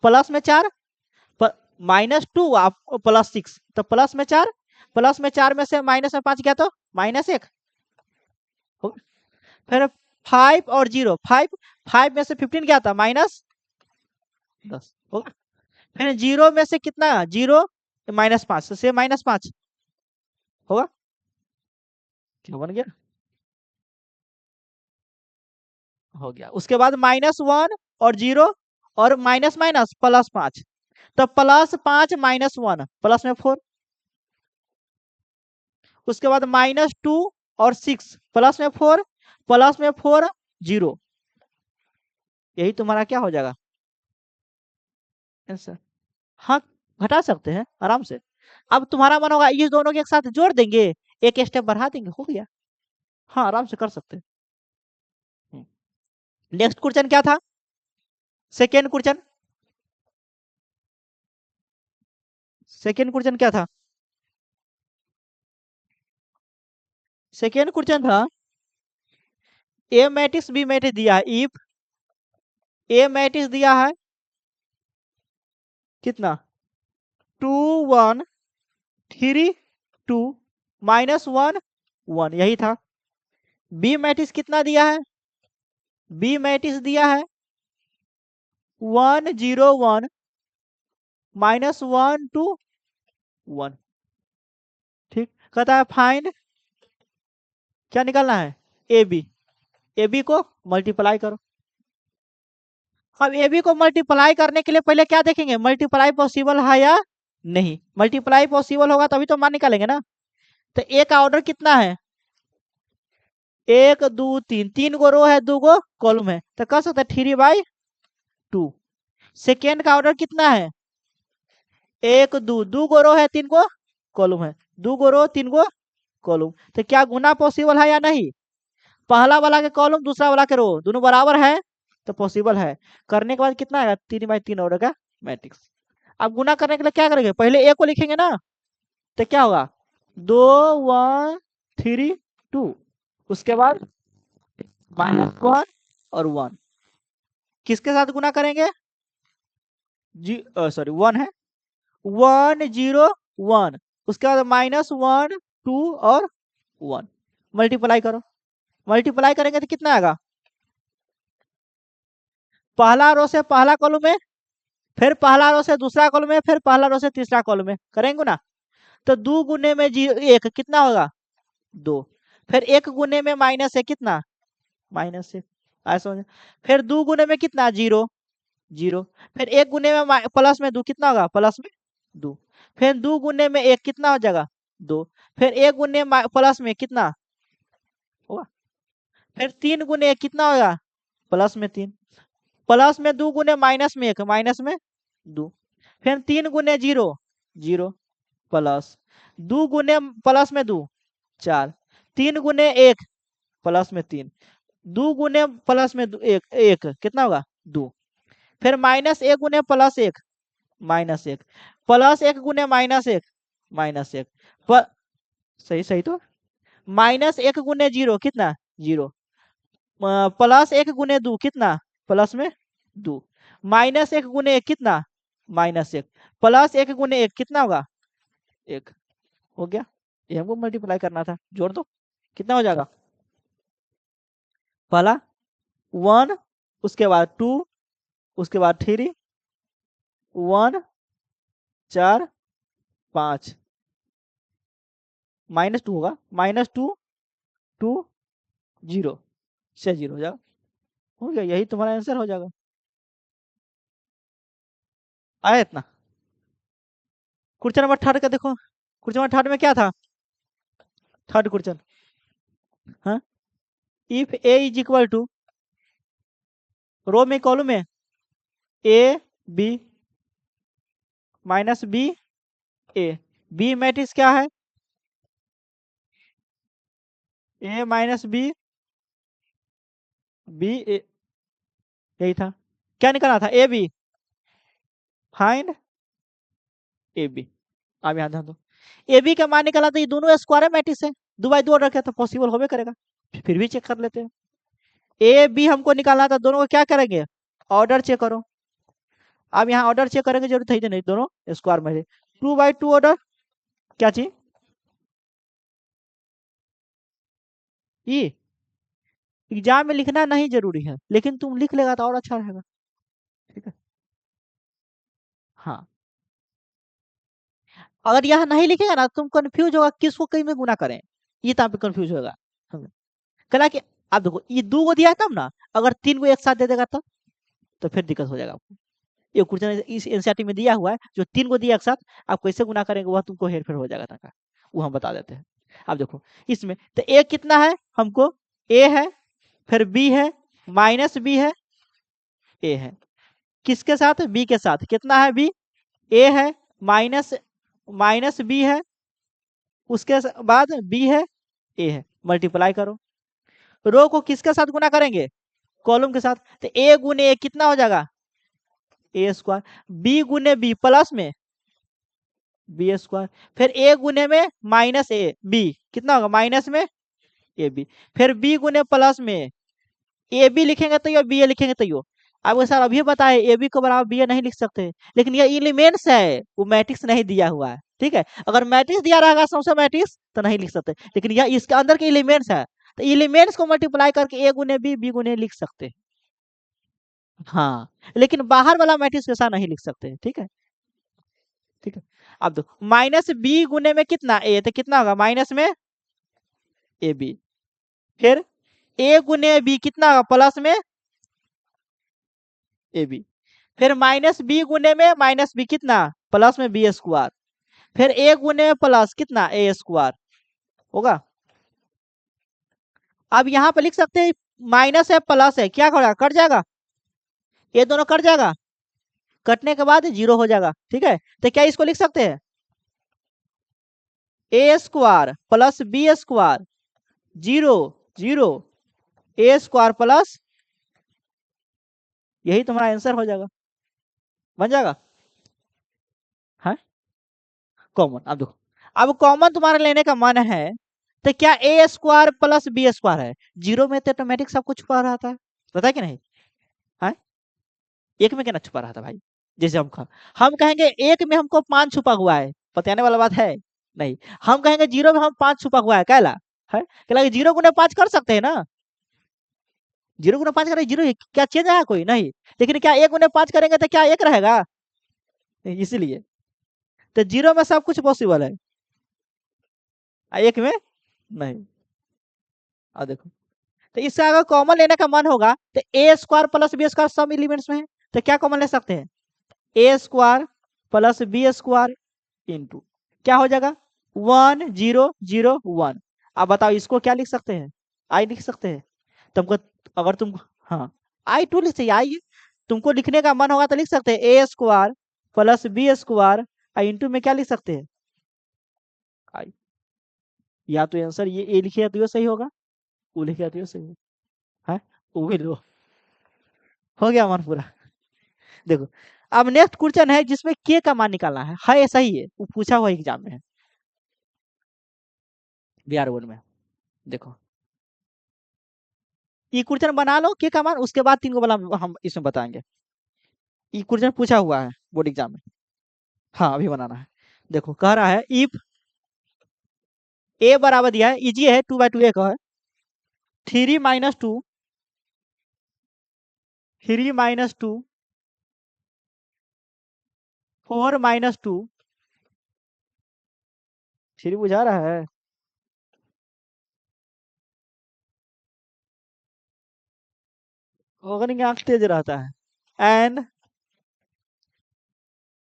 प्लस में 4, -2 आप +6 तो प्लस में 4, प्लस में 4 में से माइनस में 5 गया तो -1। फिर 5 और 0 5, 5 में से 15 गया था, -10 होगा। फिर 0 में से कितना 0 -5 से -5 होगा, क्या बन गया, हो गया। उसके बाद -1 और 0 और माइनस माइनस +5 तो +5 -1 प्लस में 4। उसके बाद -2 और 6 प्लस में 4 प्लस में 4 0, यही तुम्हारा क्या हो जाएगा आंसर। हाँ, घटा सकते हैं आराम से। अब तुम्हारा मन होगा ये दोनों के एक साथ जोड़ देंगे, एक स्टेप बढ़ा देंगे, हो गया। हाँ, आराम से कर सकते हैं। नेक्स्ट क्वेश्चन क्या था, सेकेंड क्वेश्चन, सेकेंड क्वेश्चन क्या था, सेकेंड क्वेश्चन था ए मैट्रिक्स बी मैट्रिक्स दिया है, इफ ए मैट्रिक्स दिया है कितना 2 1 3 2 -1 1, यही था। बी मैट्रिक्स कितना दिया है, बी मैट्रिक्स दिया है 1 0 1 -1 2 1, ठीक। कहता है फाइंड, क्या निकालना है ए बी, ए बी को मल्टीप्लाई करो। अब ए बी को मल्टीप्लाई करने के लिए पहले क्या देखेंगे, मल्टीप्लाई पॉसिबल है या नहीं। मल्टीप्लाई पॉसिबल होगा तभी तो मान निकालेंगे ना। तो ए का ऑर्डर कितना है 1 2 3, 3 गो रो है 2 गो कॉलम है, तो कह सकते 3/2। सेकेंड का ऑर्डर कितना है 1 2, 2 गो रो है 3 गो कॉलम है, 2 गो रो 3 गो कॉलम, तो क्या गुना पॉसिबल है या नहीं। पहला वाला के कॉलम दूसरा वाला के रो दोनों बराबर है तो पॉसिबल है। करने के बाद कितना आएगा 3/3 ऑर्डर का मैट्रिक्स। अब गुना करने के लिए क्या करेंगे, पहले ए को लिखेंगे ना, तो क्या होगा 2 1 3 2, उसके बाद -1 और 1 किसके साथ गुना करेंगे, जी सॉरी 1 है 1 0 1, उसके बाद -1 2 और 1 मल्टीप्लाई करो। मल्टीप्लाई करेंगे तो कितना आएगा, पहला रो से पहला कॉलम में, फिर पहला रो से दूसरा कॉलम में, फिर पहला रो से तीसरा कॉलम में करेंगे ना। तो 2 गुने में 1 कितना होगा 2, फिर 1 गुने में माइनस है कितना -1, ऐसा हो जाए। फिर 2 गुने में कितना 0 0, फिर 1 गुने में प्लस में 2 कितना होगा प्लस में 2, फिर 2 गुने में 1 कितना हो जाएगा 2, फिर 1 गुने प्लस में कितना होगा, फिर 3 गुने 1 कितना होगा प्लस में 3, प्लस में 2 गुने माइनस में 1 माइनस में 2, फिर 3 गुने 0 0 प्लस 2 गुने प्लस में 2 4, 3 गुने 1 प्लस में 3, 2 गुने प्लस में 1 1 कितना होगा 2, फिर -1 गुने +1 -1, +1 गुने -1 -1, सही सही तो -1 गुने 0 कितना 0, +1 गुने 2 कितना प्लस में 2, -1 गुने 1 कितना -1, +1 गुने 1 कितना होगा 1, हो गया। ये हमको मल्टीप्लाई करना था, जोड़ दो कितना हो जाएगा, पहला 1 उसके बाद 2 उसके बाद 3 1 4 5 -2 होगा, -2 2 0 से 0 हो जाएगा, हो गया, यही तुम्हारा आंसर हो जाएगा। आया इतना। क्वेश्चन नंबर थर्ड का देखो, क्वेश्चन नंबर थर्ड में क्या था, थर्ड क्वेश्चन, हाँ, if A is equal to, row में कॉलम में A B -b a, B matrix क्या है A minus B, B A, यही था। क्या निकालना था? A B. Find A B. अब यहाँ ध्यान दो, ए बी का मान निकाला तो ये दोनों स्क्वायर मैट्रिक्स है, 2 बाई 2 रखे तो पॉसिबल होबे करेगा। फिर भी चेक कर लेते हैं। ए बी हमको निकालना था, दोनों को क्या करेंगे? ऑर्डर चेक करो। अब यहाँ ऑर्डर चेक करेंगे, जरूरत है ही नहीं, दोनों स्क्वायर में है। 2 बाई 2 ऑर्डर, क्या चीज? ये एग्जाम में लिखना नहीं जरूरी है, लेकिन तुम लिख लेगा तो और अच्छा रहेगा। ठीक है। हाँ, अगर यहाँ नहीं लिखेगा ना तुम कंफ्यूज होगा किसको कहीं में गुना करें, ये तो आप कंफ्यूज होगा। कला कि आप देखो ये 2 को दिया है तब ना, अगर 3 को एक साथ दे देगा तो फिर दिक्कत हो जाएगा आपको। ये क्वेश्चन इस एनसीईआरटी में दिया हुआ है, जो 3 को दिया एक साथ, आप कैसे गुना करेंगे वह तुमको हेर-फेर हो जाएगा तनका, वो हम बता देते हैं। अब देखो इसमें तो ए कितना है हमको? ए है, फिर बी है, माइनस बी है, ए है। किसके साथ? बी के साथ। कितना है बी? ए है, माइनस माइनस बी है, उसके बाद बी है, ए है। मल्टीप्लाई करो। रो को किसके साथ गुना करेंगे? कॉलम के साथ। तो ए गुने ए कितना हो जाएगा? ए स्क्वायर। बी गुने बी प्लस में बी स्क्वायर, फिर ए गुने में माइनस ए बी कितना होगा? माइनस में ए बी, फिर बी गुने प्लस में ए बी लिखेंगे तो यो, बी ए लिखेंगे तो यो। आपको सर अभी बताए ए बी को बराबर बी ए नहीं लिख सकते, लेकिन ये एलिमेंट्स है, वो मैट्रिक्स नहीं दिया हुआ है। ठीक है, अगर मैट्रिक्स दिया रहेगा सबसे मैट्रिक्स तो नहीं लिख सकते, लेकिन यह इसके अंदर के एलिमेंट्स है, तो एलिमेंट्स को मल्टीप्लाई करके ए गुने बी, बी गुने लिख सकते हैं। हाँ, लेकिन बाहर वाला मैट्रिक्स के साथ नहीं लिख सकते। ठीक है। ठीक है। अब देखो माइनस बी गुने में कितना? ए, तो कितना होगा? माइनस में ए बी, फिर ए गुने बी कितना होगा? प्लस में ए बी, फिर माइनस बी गुने में माइनस बी कितना? प्लस में बी स्क्वायर, फिर ए गुने में प्लस कितना? ए स्क्वायर होगा। अब यहाँ पे लिख सकते हैं माइनस है प्लस है, क्या होगा? कट जाएगा, ये दोनों कट जाएगा, कटने के बाद 0 हो जाएगा। ठीक है, तो क्या इसको लिख सकते हैं? A square plus B square, 0 0, A square plus, यही तुम्हारा आंसर हो जाएगा, बन जाएगा। हाँ, कॉमन। अब देखो, अब कॉमन तुम्हारा लेने का मन है तो क्या ए स्क्वायर प्लस बी स्क्वायर है? 0 में तो ऑटोमेटिक सब कुछ छुपा रहता है, पता है कि नहीं? हाँ, एक में क्या ना छुपा रहा था भाई? जैसे हम कहेंगे एक में हमको 5 छुपा हुआ है, बताने वाला बात है नहीं। हम कहेंगे 0 में हम 5 छुपा हुआ है, कहला है कहला 0 गुने 5 कर सकते हैं ना? 0 गुने 5 करें 0, क्या चेंज आया कोई? नहीं। लेकिन क्या 1 गुने 5 करेंगे तो क्या 1 रहेगा? नहीं, इसीलिए तो 0 में सब कुछ पॉसिबल है, 1 में नहीं। अब देखो, तो इससे अगर कॉमन लेने का मन होगा तो A square plus B square सब एलिमेंट्स में है, तो क्या कॉमन ले सकते हैं? A square plus B square into क्या हो जाएगा? 1 0 0 1। अब बताओ इसको क्या लिख सकते हैं? आई लिख सकते हैं तुमको? अगर तुम, हाँ, आई टू लिख चाहिए, आई तुमको लिखने का मन होगा तो लिख सकते हैं A square plus B square into में क्या लिख सकते हैं? आई। या तो आंसर ये ए लिखे तो ये सही होगा, वो लिखे तो ये सही होगा, है वो भी लो। हो गया मन पूरा। देखो अब नेक्स्ट क्वेश्चन है जिसमें के का मान निकालना है ऐसा ही है, वो पूछा हुआ एग्जाम में है, बिहार बोर्ड में। देखो ये क्वेश्चन बना लो के का मान, उसके बाद 3 को वाला हम इसमें बताएंगे। ये क्वेश्चन पूछा हुआ है बोर्ड एग्जाम में। हाँ, अभी बनाना है। देखो कह रहा है इफ ए बराबर दिया है, इजी है, 2 बाई 2 ए का है, 3 माइनस 2, 3 माइनस 2, 4 माइनस 2, 3 बुझा रहा है? ओगन की आंख तेज रहता है, एंड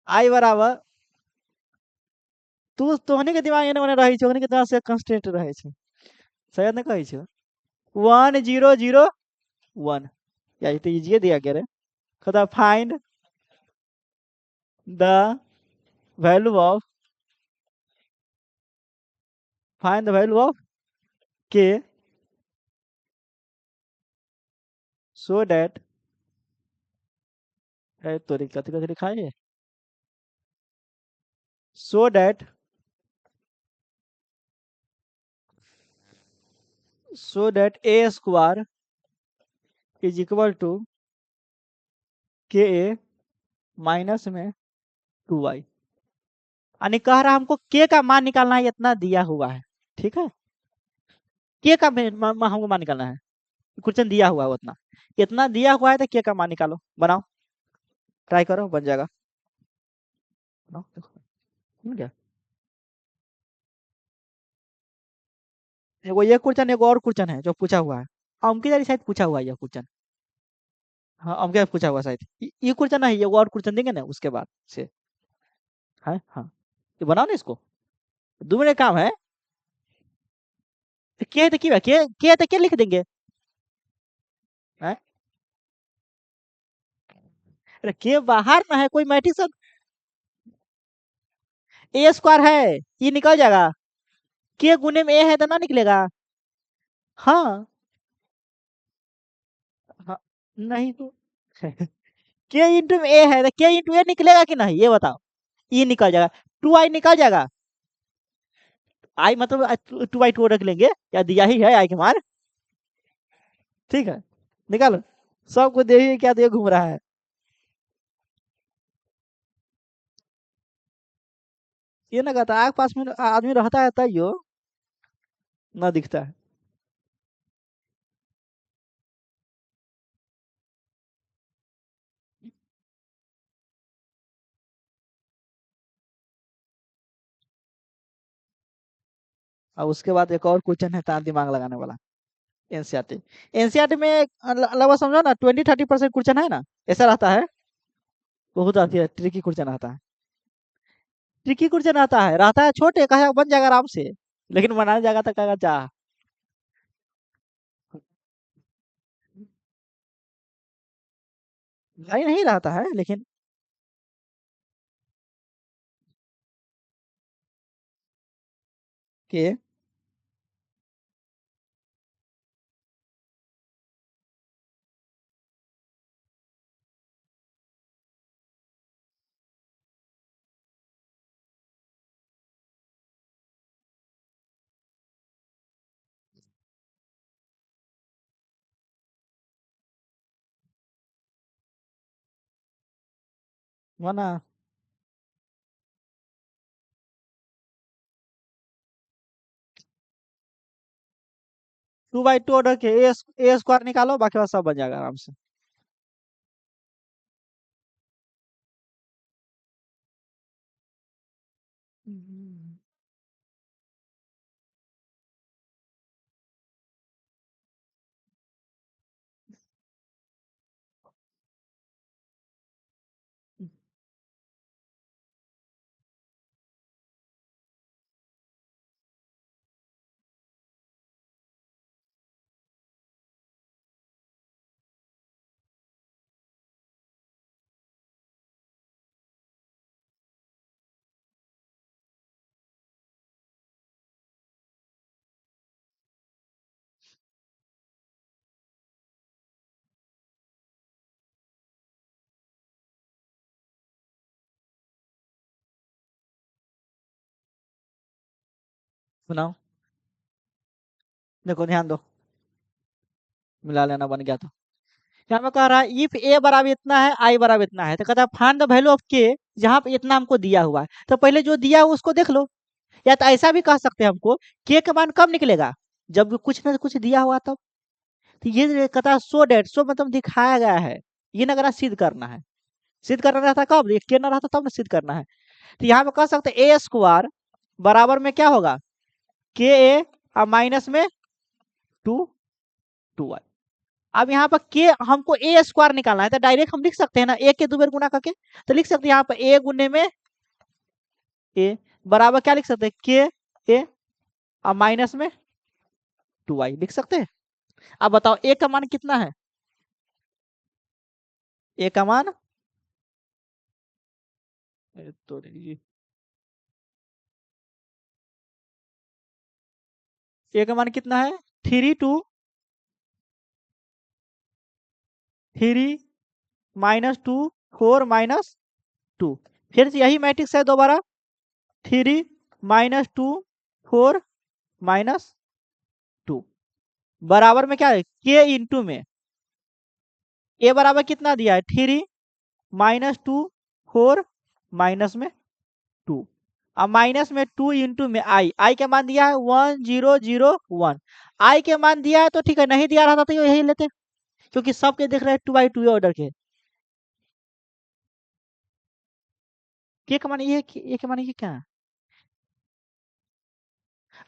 आई बराबर, तू तोहनी के दिमाग एने ओने रही छै, ओहनी के दिमाग से कंस्टेंट रहे छै, शायद ने कही छै 1 0 0 1। या ये तो इजी दिया गया रे। कहता find the value of, find the value of K so that तो कथी कथी लिखा है, so that A square is equal to K A minus में 2y। यानी कह रहा है हमको के का मान निकालना है, इतना दिया हुआ है। ठीक है, के का हमको मान निकालना है, क्वेश्चन दिया हुआ है उतना, इतना दिया हुआ है तो के का मान निकालो, बनाओ, ट्राई करो, बन जाएगा। बनाओ, देखो मिल गया। एगो ये क्वेश्चन, एगो और क्वेश्चन है जो पूछा हुआ है, अमके जरी शायद पूछा हुआ है ये क्वेश्चन। हाँ, अमके पूछा हुआ शायद, ये क्वेश्चन है, ये और क्वेश्चन देंगे ना उसके बाद से। है हाँ, ये बनाओ ना इसको, 2 मिनट काम है। तो के है तो के है तो के लिख देंगे। हैं? अरे के बाहर ना है, कोई मैट्रिक्स ए स्क्वायर है, ये निकल जाएगा। के गुने में ए है तो ना निकलेगा। हाँ, हाँ, नहीं तो के इंटू में ए है तो के इंटू ए निकलेगा कि नहीं, ये बताओ। ये निकल जाएगा, 2i निकल जाएगा। आई मतलब 2i 2 रख लेंगे, या दिया ही है आई के मान। ठीक है, निकालो, सबको देखिए क्या तो ये घूम रहा है। ये ना कहता आग पास में आदमी रहता है तैयो ना दिखता है। और उसके बाद एक और क्वेश्चन है तार दिमाग लगाने वाला, एनसीईआरटी। एनसीईआरटी में लगभग समझो ना 20-30% क्वेश्चन है ना, ऐसा रहता है। बहुत आती है, ट्रिकी क्वेश्चन आता है, ट्रिकी क्वेश्चन आता है, रहता है छोटे, कहा बन जाएगा आराम से, लेकिन बनाया जाएगा तो कहेगा जा। भाई नहीं रहता है लेकिन। के बना 2/2 ऑर्डर के ए स्क्वायर निकालो, बाकी बात सब बन जाएगा आराम से। हम्म, सुनाओ, देखो ध्यान दो, मिला लेना बन गया तो। यहाँ पे कह रहा है इफ ए बराबर इतना है, आई बराबर इतना है, तो कहता है फाइंड द वैल्यू ऑफ के, जहाँ पे इतना हमको दिया हुआ है, तो पहले जो दिया हुआ उसको देख लो। या तो ऐसा भी कह सकते हैं हमको, के का मान कब निकलेगा, जब कुछ ना कुछ दिया हुआ तब। तो ये जो कहता है सो डेट, सो मतलब दिखाया गया है, ये ना कहना सिद्ध करना है। सिद्ध करना रहता है कब, ये के ना रहता तब ना सिद्ध करना है। तो यहाँ पे कह सकते हैं ए स्क्वायर बराबर में क्या होगा, के ए और माइनस में 2 अब यहाँ पर के हमको ए स्क्वायर निकालना है, तो डायरेक्ट हम लिख सकते हैं ना, ए के 2 बार गुना करके। तो लिख सकते हैं यहाँ पर ए गुने में ए बराबर क्या लिख सकते हैं, के ए और माइनस में 2i लिख सकते हैं। अब बताओ ए का मान कितना है, ए का मान तो ए का मान कितना है, 3 2 3 -2 4 -2। फिर से यही मैट्रिक्स है दोबारा 3 - 2 4 -2 बराबर में क्या है के इंटू में ए बराबर कितना दिया है 3 - 2 4 -2 अब माइनस में 2 इंटू में आई के मान दिया है 1001 आई के मान दिया है तो ठीक है नहीं दिया रहा था तो यही लेते क्योंकि सबके देख रहे हैं 2/2 ऑर्डर के मान ये के मान ये क्या है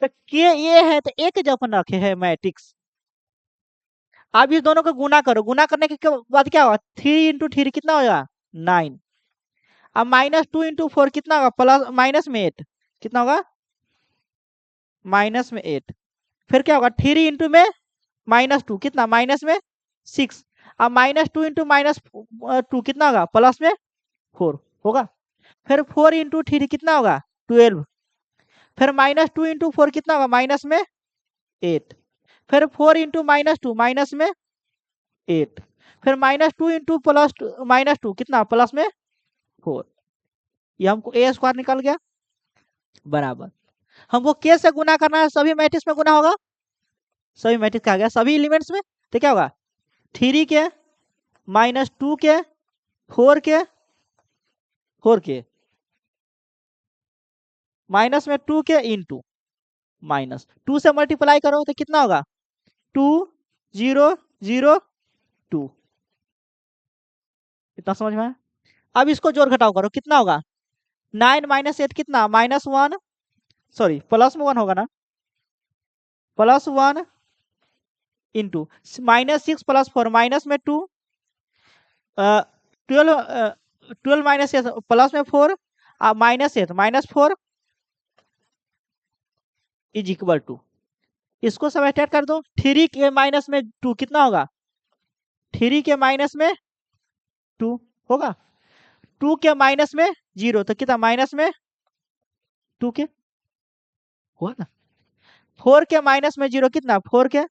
तो के ये है तो एक जब अपन रखे है मैट्रिक्स अब इस दोनों को गुना करो गुना करने के बाद क्या होगा 3 × 3 कितना होगा 9 अब -2 × 4 कितना होगा प्लस माइनस में 8 कितना होगा माइनस में 8 फिर क्या होगा 3 इंटू में -2 कितना माइनस में 6 अब -2 इंटू -2 कितना होगा प्लस में 4 होगा फिर 4 इंटू 3 कितना होगा 12 फिर -2 इंटू 4 कितना होगा माइनस में 8 फिर 4 इंटू -2 माइनस में 8 फिर -2 इंटू प्लस -2 कितना प्लस में 4 ये हमको ए स्क्वायर निकल गया बराबर हमको के से गुना करना है सभी मैट्रिक्स में गुना होगा सभी मैट्रिक्स का आ गया सभी एलिमेंट्स में तो क्या होगा 3 के -2 के 4 के 4 के माइनस में 2 के इंटू माइनस 2 से मल्टीप्लाई करो तो कितना होगा 2 0 0 2 इतना समझ में आया अब इसको जोड़ घटाव करो कितना होगा 9 - 8 कितना -1 सॉरी प्लस में 1 होगा ना +1 इंटू -6 + 4 माइनस में 2 12 माइनस प्लस में 4 -8 -4 इज इक्वल टू इसको सब ऐड कर दो 3 के माइनस में 2 कितना होगा 3 के माइनस में 2 होगा 2 के माइनस में 0 तो कितना माइनस में 2 के हुआ ना 4 के माइनस में 0 कितना 4 के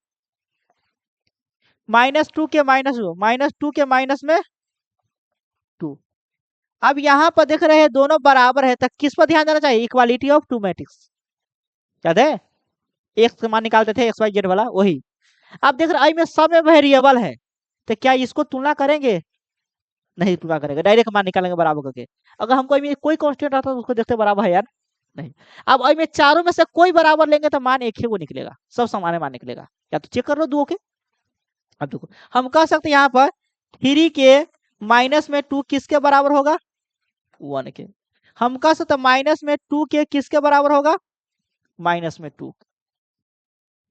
-2 के -2 के माइनस में 2 अब यहाँ पर देख रहे हैं दोनों बराबर है तो किस पर ध्यान देना चाहिए इक्वालिटी ऑफ टू मैट्रिक्स याद है एक्स मान निकालते थे एक्स वाई जेड वाला वही अब देख रहे आई में सब में वेरिएबल है तो क्या इसको तुलना करेंगे नहीं तुलना करेंगे डायरेक्ट मान निकालेंगे बराबर करके अगर हमको कोई कांस्टेंट आता तो उसको देखते बराबर है यार नहीं अब में चारों में से कोई बराबर लेंगे तो मान एक ही वो निकलेगा सब समान मान निकलेगा या तो चेक कर लो दो के अब देखो हम कह सकते हैं यहाँ पर 3 के माइनस में 2 किसके बराबर होगा 1 के हम कह सकते हैं माइनस में 2 के किसके बराबर होगा माइनस में 2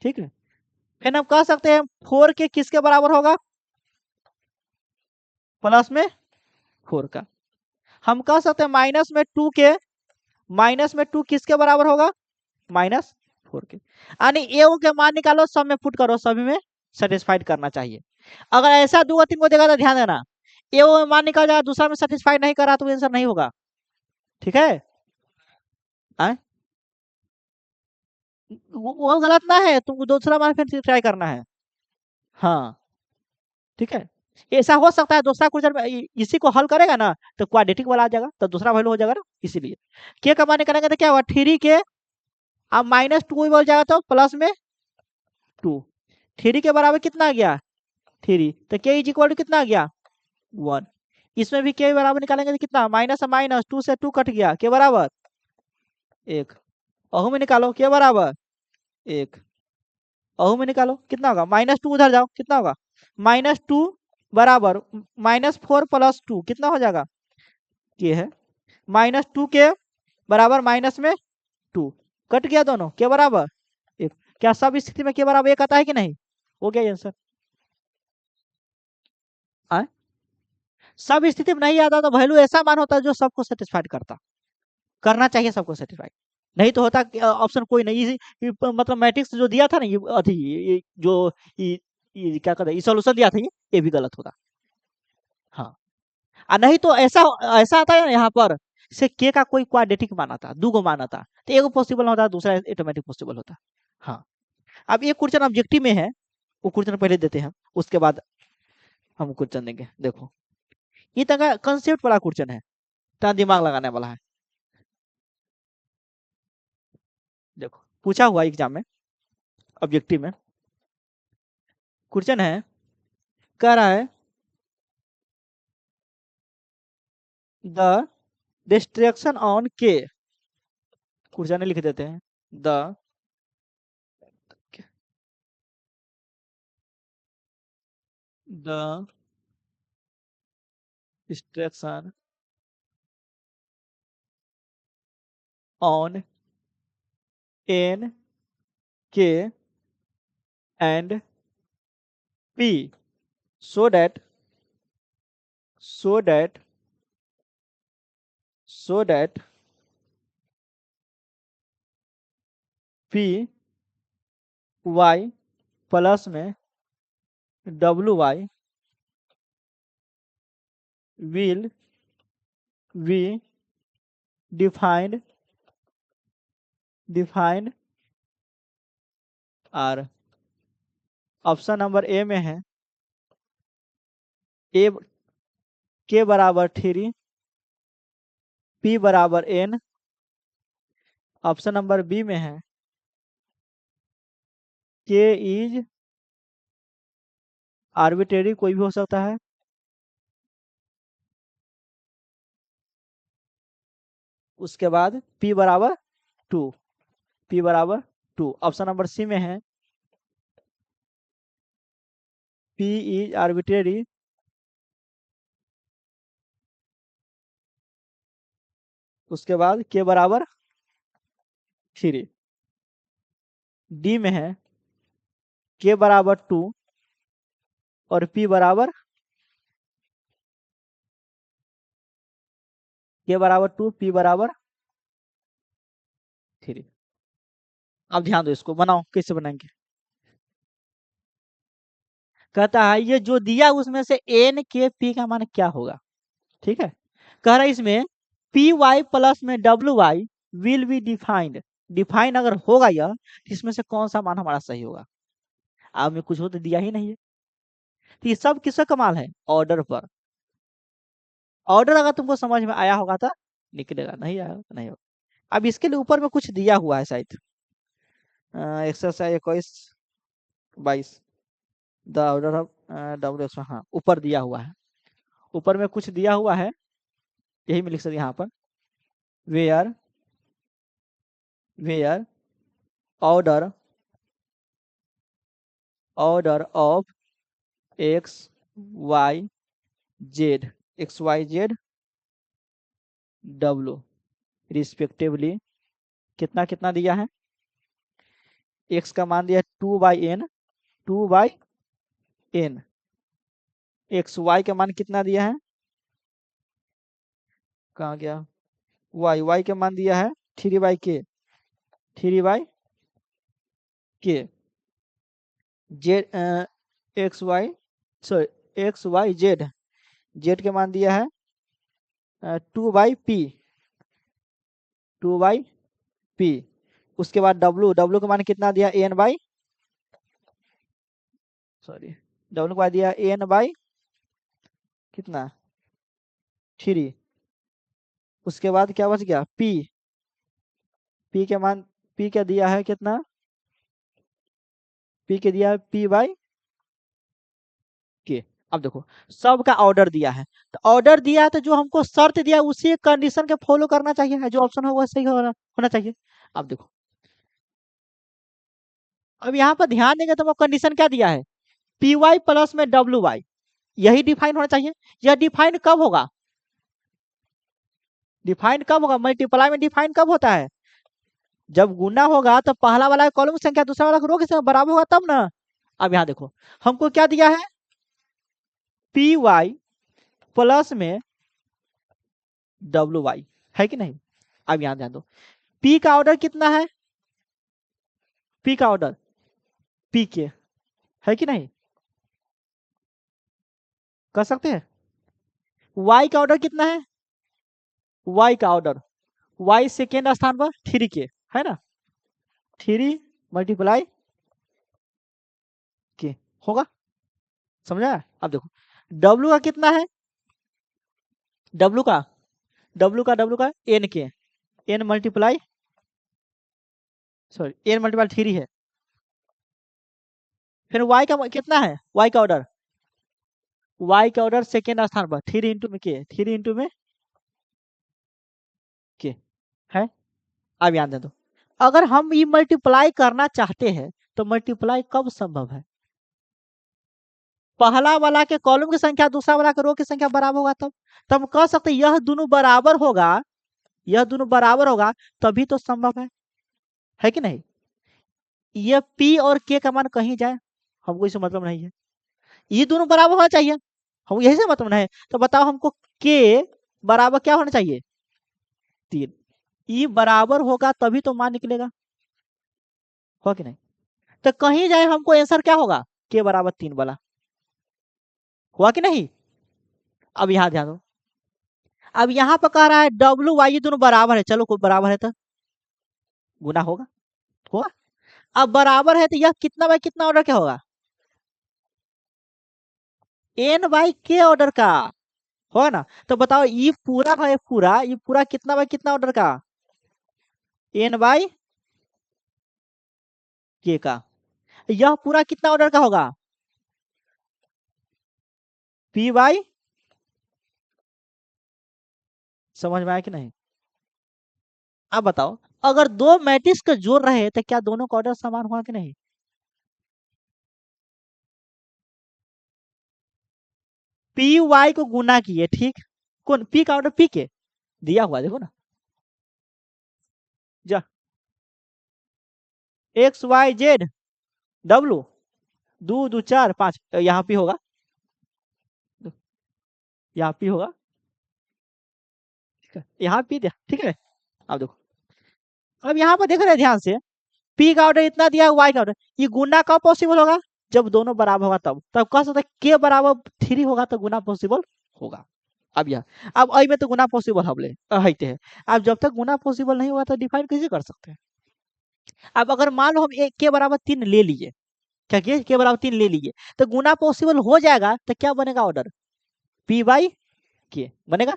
ठीक है फिर हम कह सकते हैं 4 के किसके बराबर होगा प्लस में 4 का हम कह सकते हैं माइनस में 2 किसके बराबर होगा -4 के यानी ए के मान निकालो सब में पुट करो सभी में सेटिस्फाइड करना चाहिए अगर ऐसा 2 3 को देगा तो ध्यान देना ए में मान निकाल जाएगा दूसरा में सेटिस्फाइड नहीं करा तो आंसर नहीं होगा ठीक है वो गलत ना है तुमको दूसरा मान फिर ट्राई करना है हाँ ठीक है ऐसा हो सकता है दूसरा क्वेश्चन इसी को हल करेगा ना तो क्वाड्रेटिक वाला आ जाएगा तो दूसरा वैल्यू हो जाएगा ना इसीलिए के का मान करेंगे तो क्या होगा 3 के अब -2 बोल जाएगा तो प्लस में 2 3 के बराबर कितना आ गया 3 तो के इज इक्वल टू कितना आ गया 1 इसमें भी के बराबर निकालेंगे तो कितना माइनस 2 से 2 कट गया के बराबर 1 अहू में निकालो के बराबर 1 अहू में निकालो कितना होगा -2 उधर जाओ कितना होगा -2 बराबर -4 + 2 कितना हो जाएगा के है -2 के बराबर माइनस में 2 कट गया दोनों के बराबर 1 क्या सब स्थिति में के बराबर 1 आता है कि नहीं हो गया आंसर सब स्थिति में नहीं आता तो वैल्यू ऐसा मान होता है जो सबको सेटिस्फाइड करना चाहिए सबको सेटिस्फाइड नहीं तो होता ऑप्शन कोई नहीं मतलब मैट्रिक्स जो दिया था ना ये जो क्या कहते हैं सॉल्यूशन दिया था ये भी गलत होता हाँ नहीं तो ऐसा ऐसा आता है ना यहाँ पर से के का कोई क्वाड्रेटिक मान आता दो गो मान आता तो एक पॉसिबल होता दूसरा ऑटोमेटिक पॉसिबल होता हाँ अब एक क्वेश्चन ऑब्जेक्टिव में है वो क्वेश्चन पहले देते हैं उसके बाद हम क्वेश्चन देंगे। देखो ये तक कंसेप्ट वाला क्वेश्चन है, इतना दिमाग लगाने वाला है। देखो पूछा हुआ एग्जाम में, ऑब्जेक्टिव में क्वेश्चन है, कह रहा है the distraction on K, question लिख देते हैं, the the distraction on N K and P so that so that so that p y प्लस में w y will be defined और ऑप्शन नंबर ए में है ए के बराबर 3 p बराबर n, ऑप्शन नंबर बी में है के इज आर्बिट्रेरी, कोई भी हो सकता है, उसके बाद p बराबर 2, p बराबर 2, ऑप्शन नंबर सी में है p इज आर्बिट्रेरी, उसके बाद के बराबर 3, डी में है के बराबर 2 और p बराबर के बराबर 2 p बराबर 3। अब ध्यान दो, इसको बनाओ, कैसे बनाएंगे। कहता है ये जो दिया उसमें से एन के पी का मान क्या होगा, ठीक है। कह रहा है इसमें पी वाई प्लस में W Y will be defined, defined अगर होगा यह, इसमें से कौन सा मान हमारा सही होगा। अब में कुछ हो तो दिया ही नहीं है, तो ये सब किसका कमाल है, ऑर्डर पर। ऑर्डर अगर तुमको समझ में आया होगा तो निकलेगा, नहीं आया तो नहीं होगा। अब इसके लिए ऊपर में कुछ दिया हुआ है शायद, exercise 21-22, the order of W x, हाँ ऊपर दिया हुआ है, ऊपर में कुछ दिया हुआ है, यही में लिख सकते यहाँ पर, where where order order of X Y Z, X Y Z W respectively, कितना कितना दिया है, एक्स का मान दिया 2/n, 2/n, एक्स वाई का मान कितना दिया है, कहाँ गया, वाई वाई का मान दिया है 3/k, 3/k, Z X Y sorry X Y Z, Z के मान दिया है 2/p, 2/p, उसके बाद डब्लू, डब्लू का मान कितना दिया, एन बाई सॉरी डब्लू का दिया एन बाई कितना 3, उसके बाद क्या बच गया p, p के मान, p क्या दिया है कितना, p के दिया है p/k। अब देखो सबका ऑर्डर दिया है, तो ऑर्डर दिया है तो जो हमको शर्त दिया है उसी कंडीशन के फॉलो करना चाहिए, है जो ऑप्शन होगा सही होना चाहिए। अब देखो अब यहाँ पर ध्यान देंगे तो कंडीशन क्या दिया है, पी वाई प्लस में डब्ल्यू वाई, यही डिफाइन होना चाहिए। यह डिफाइन कब होगा, डिफाइन कब होगा, मल्टीप्लाई में डिफाइन कब होता है, जब गुना होगा तो पहला वाला कॉलम की संख्या दूसरा वाला रो की संख्या बराबर होगा तब ना। अब यहाँ देखो हमको क्या दिया है, पी वाई प्लस में डब्ल्यू वाई, है कि नहीं। अब यहाँ ध्यान दो पी का ऑर्डर कितना है, पी का ऑर्डर पी के, है कि नहीं, कर सकते हैं। वाई का ऑर्डर कितना है, वाई का ऑर्डर, वाई सेकेंड स्थान पर 3k, है ना, 3 × के होगा, समझा। अब देखो डब्लू का कितना है? डब्लू का डब्लू का एन के N multiply sorry N multiply 3 है। फिर वाई का कितना है? वाई का ऑर्डर सेकेंड स्थान पर 3 इंटू में के 3 इंटू में के है। अब ध्यान दे दो, अगर हम ये मल्टीप्लाई करना चाहते हैं तो मल्टीप्लाई कब संभव है? पहला वाला के कॉलम की संख्या दूसरा वाला के रो की संख्या बराबर होगा तब हम कह सकते हैं यह दोनों बराबर होगा, यह दोनों बराबर होगा तभी तो संभव है कि नहीं? ये पी और के का मान कहीं जाए हमको इससे मतलब नहीं है, ये दोनों बराबर होना चाहिए, हम यही से मतलब नहीं है। तो बताओ हमको के बराबर क्या होना चाहिए? 3। ये बराबर होगा तभी तो मान निकलेगा, हो कि नहीं? तो कहीं जाए हमको आंसर क्या होगा? के बराबर 3 वाला, हुआ कि नहीं? अब यहाँ ध्यान दो, अब यहाँ पर कह रहा है डब्ल्यू वाई ये दोनों बराबर है, चलो कोई बराबर है तो गुना होगा, होगा। अब बराबर है तो यह कितना बाई कितना ऑर्डर क्या होगा? एन बाई के ऑर्डर का, होगा ना? तो बताओ ये पूरा है, पूरा ये पूरा कितना बाई कितना ऑर्डर का? एन बाई के का। यह पूरा कितना ऑर्डर का होगा? पी बाई, समझ में आया कि नहीं? अब बताओ अगर दो मैट्रिक्स को जोड़ रहे हैं तो क्या दोनों का ऑर्डर समान हुआ कि नहीं? पी वाई को गुना किए, ठीक, कौन पी का ऑर्डर पी के दिया हुआ देखो ना, जा एक्स वाई जेड डब्लू, दो दो चार पांच, यहाँ पे होगा, यहाँ पे होगा, ठीक है यहाँ पे दिया, ठीक है। अब देखो, अब यहाँ पर देख रहे हैं ध्यान से, पी का ऑर्डर इतना दिया, वाई का ऑर्डर, ये गुना कब पॉसिबल होगा? जब दोनों बराबर होगा तब कह सकते हैं के बराबर 3 होगा तो गुना पॉसिबल होगा। अब यह, अब आई में तो गुना पॉसिबल हम ले हईते हैं, अब जब तक गुना पॉसिबल नहीं हुआ तो डिफाइन कैसे कर सकते हैं? अब अगर मान लो हम एक के बराबर 3 ले लिए, क्या किए के बराबर 3 ले लिए, तो गुना पॉसिबल हो जाएगा तो क्या बनेगा ऑर्डर? पी बाई के बनेगा।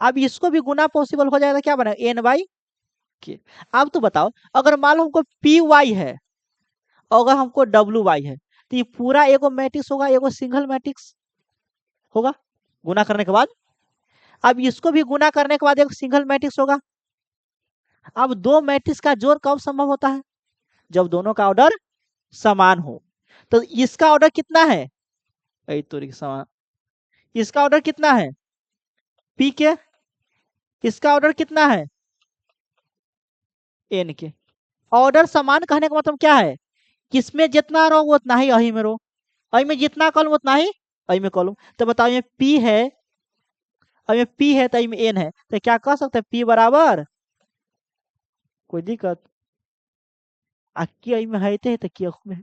अब इसको भी गुना पॉसिबल हो जाएगा, क्या बनेगा? एन बाई के। अब तो बताओ अगर मान लो हमको पी वाई है और अगर हमको डब्ल्यू वाई है तो ये पूरा एगो मैट्रिक्स होगा, एगो सिंगल मैट्रिक्स होगा गुना करने के बाद। अब इसको भी गुना करने के बाद एक सिंगल मैट्रिक्स होगा। अब दो मैट्रिक्स का जोड़ कब संभव होता है? जब दोनों का ऑर्डर समान हो। तो इसका ऑर्डर कितना है? समान, इसका ऑर्डर कितना है? पी के, इसका ऑर्डर कितना है? एन के। ऑर्डर समान कहने का मतलब क्या है? किसमें जितना रो वो उतना ही अही में रो, अही में जितना कॉलम उतना ही अही में कॉलम। तो बताओ ये पी है, अब ये पी है तो अही में एन है, तो क्या कह सकते हैं पी बराबर, कोई दिक्कत? अही में है तो की में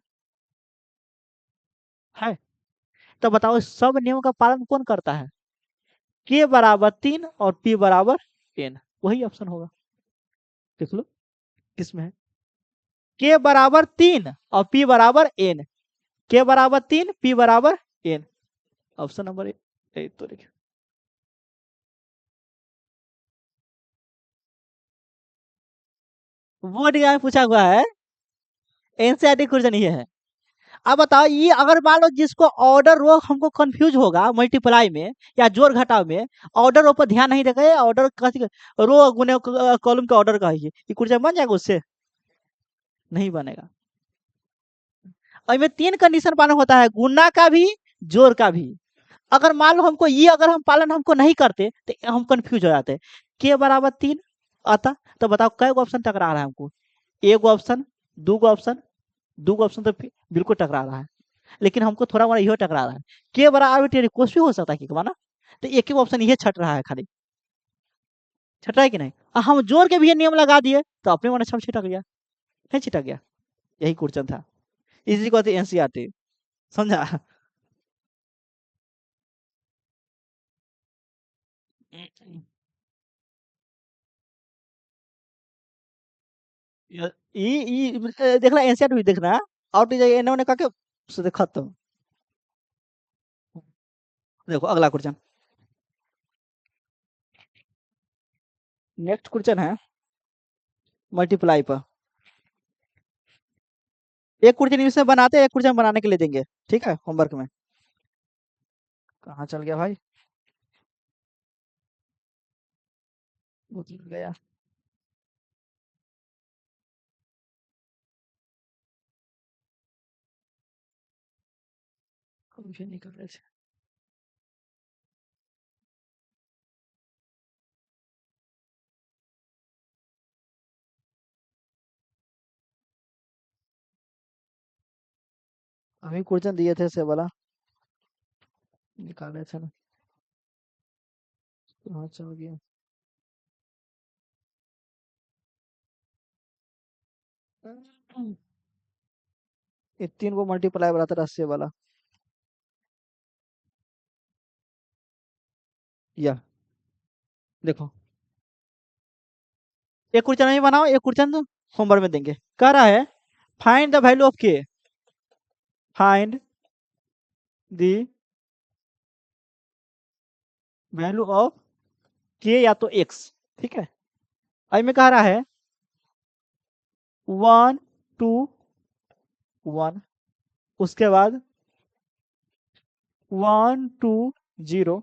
है। तो बताओ सब नियम का पालन कौन करता है? के बराबर 3 और पी बराबर एन, वही ऑप्शन होगा, देख लो किसमें है। के बराबर 3 और पी बराबर एन, के बराबर 3 पी बराबर एन, ऑप्शन नंबर ए तो देखिए। वो एग्जाम में पूछा हुआ है, एनसीईआरटी क्वेश्चन ये है। अब बताओ ये अगर मान लो जिसको ऑर्डर रो हमको कंफ्यूज होगा मल्टीप्लाई में या जोड़ घटाव में, ऑर्डर रो पर ध्यान नहीं देगा, ऑर्डर रो गुने कॉलम के ऑर्डर का है, ये क्वेश्चन बन जाएगा उससे? नहीं बनेगा। और इसमें 3 कंडीशन पालन होता है, गुना का भी जोड़ का भी। अगर मान लो हमको ये अगर हम पालन हमको नहीं करते तो हम कंफ्यूज हो जाते हैं। के बराबर 3 आता, तो बताओ कै गो ऑप्शन टकरा रहा है हमको? एक ऑप्शन, दो ऑप्शन, दो ऑप्शन तो बिल्कुल टकरा रहा है, लेकिन हमको थोड़ा मोड़ा यही टकरा रहा है। के बराबर आर्बिट्रेरी कुछ भी हो सकता है कि ना, तो एक ही ऑप्शन ये छट रहा है खाली, छट रहा है कि नहीं? हम जोड़ के भी ये नियम लगा दिए तो अपने मन सब छिटक गया, नहीं छिटक गया? यही क्वेश्चन था, इसी को एनसीईआरटी, समझा? देखना एनसीईआरटी भी देखना, आउट इन्होंने कहा कि खत्म। देखो अगला क्वेश्चन, नेक्स्ट क्वेश्चन है मल्टीप्लाई पर। एक क्वेश्चन इसमें बनाते हैं, एक क्वेश्चन बनाने के लिए देंगे, ठीक है, होमवर्क में। कहाँ चल गया भाई, भूल गया। कौन निकल रहे थे? अभी क्वेश्चन दिए थे से वाला, निकाले थे ना, कहाँ चल गया। ये 3 को मल्टीप्लाई वाला था, 80 वाला। या देखो, एक क्वेश्चन नहीं बनाओ, एक क्वेश्चन तो होमवर्क में देंगे। कह रहा है फाइंड द वैल्यू ऑफ के, फाइंड द वैल्यू ऑफ के या तो एक्स, ठीक है। आई में कह रहा है 1 2 1, उसके बाद 1 2 0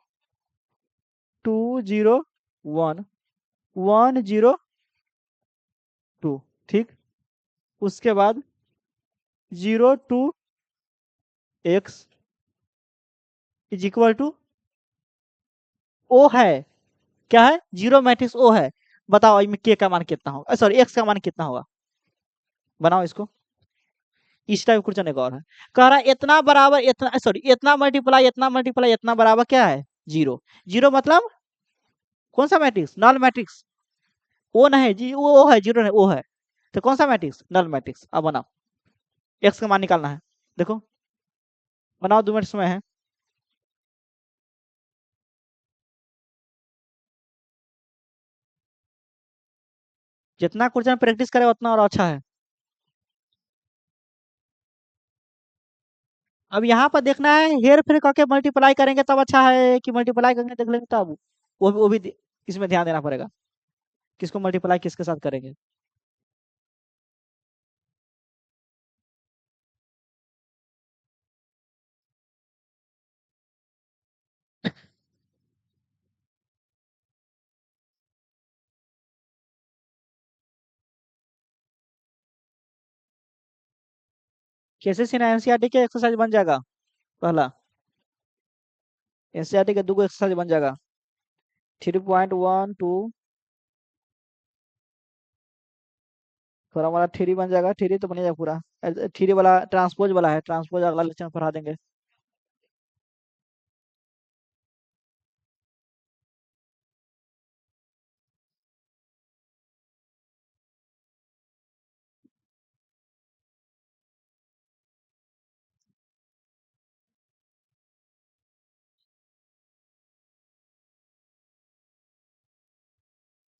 2 0 1 1 0 2, ठीक। उसके बाद 0 2 X is equal to O है, क्या है, जीरो मैट्रिक्स ओ है। बताओ इसमें के का मान कितना होगा, सॉरी एक्स का मान कितना होगा, बनाओ इसको। इस टाइप क्वेश्चन एक और है, कह रहा है इतना बराबर इतना, सॉरी इतना मल्टीप्लाई इतना मल्टीप्लाई इतना बराबर क्या है, जीरो। जीरो मतलब कौन सा मैट्रिक्स, नल मैट्रिक्स। ओ नहीं जी, वो है, जीरो नहीं, ओ है। तो कौन सा मैट्रिक्स, नल मैट्रिक्स। अब बनाओ, एक्स का मान निकालना है, देखो बनाओ, 2 मिनट समय है। जितना क्वेश्चन प्रैक्टिस करे उतना और अच्छा है। अब यहाँ पर देखना है हेर फेर करके मल्टीप्लाई करेंगे तब अच्छा है कि मल्टीप्लाई करके देख लेंगे तब, वो भी इसमें ध्यान देना पड़ेगा, किसको मल्टीप्लाई किसके साथ करेंगे। कैसे सीना एनसीईआरटी के एक्सरसाइज बन जाएगा, पहला एनसीईआरटी के 2 एक्सरसाइज बन जाएगा। 3.12 थोड़ा हमारा थ्री बन जाएगा, थ्री तो बन जाएगा पूरा। थ्री वाला ट्रांसपोज वाला है, ट्रांसपोज अगला लेक्चर में पढ़ा देंगे।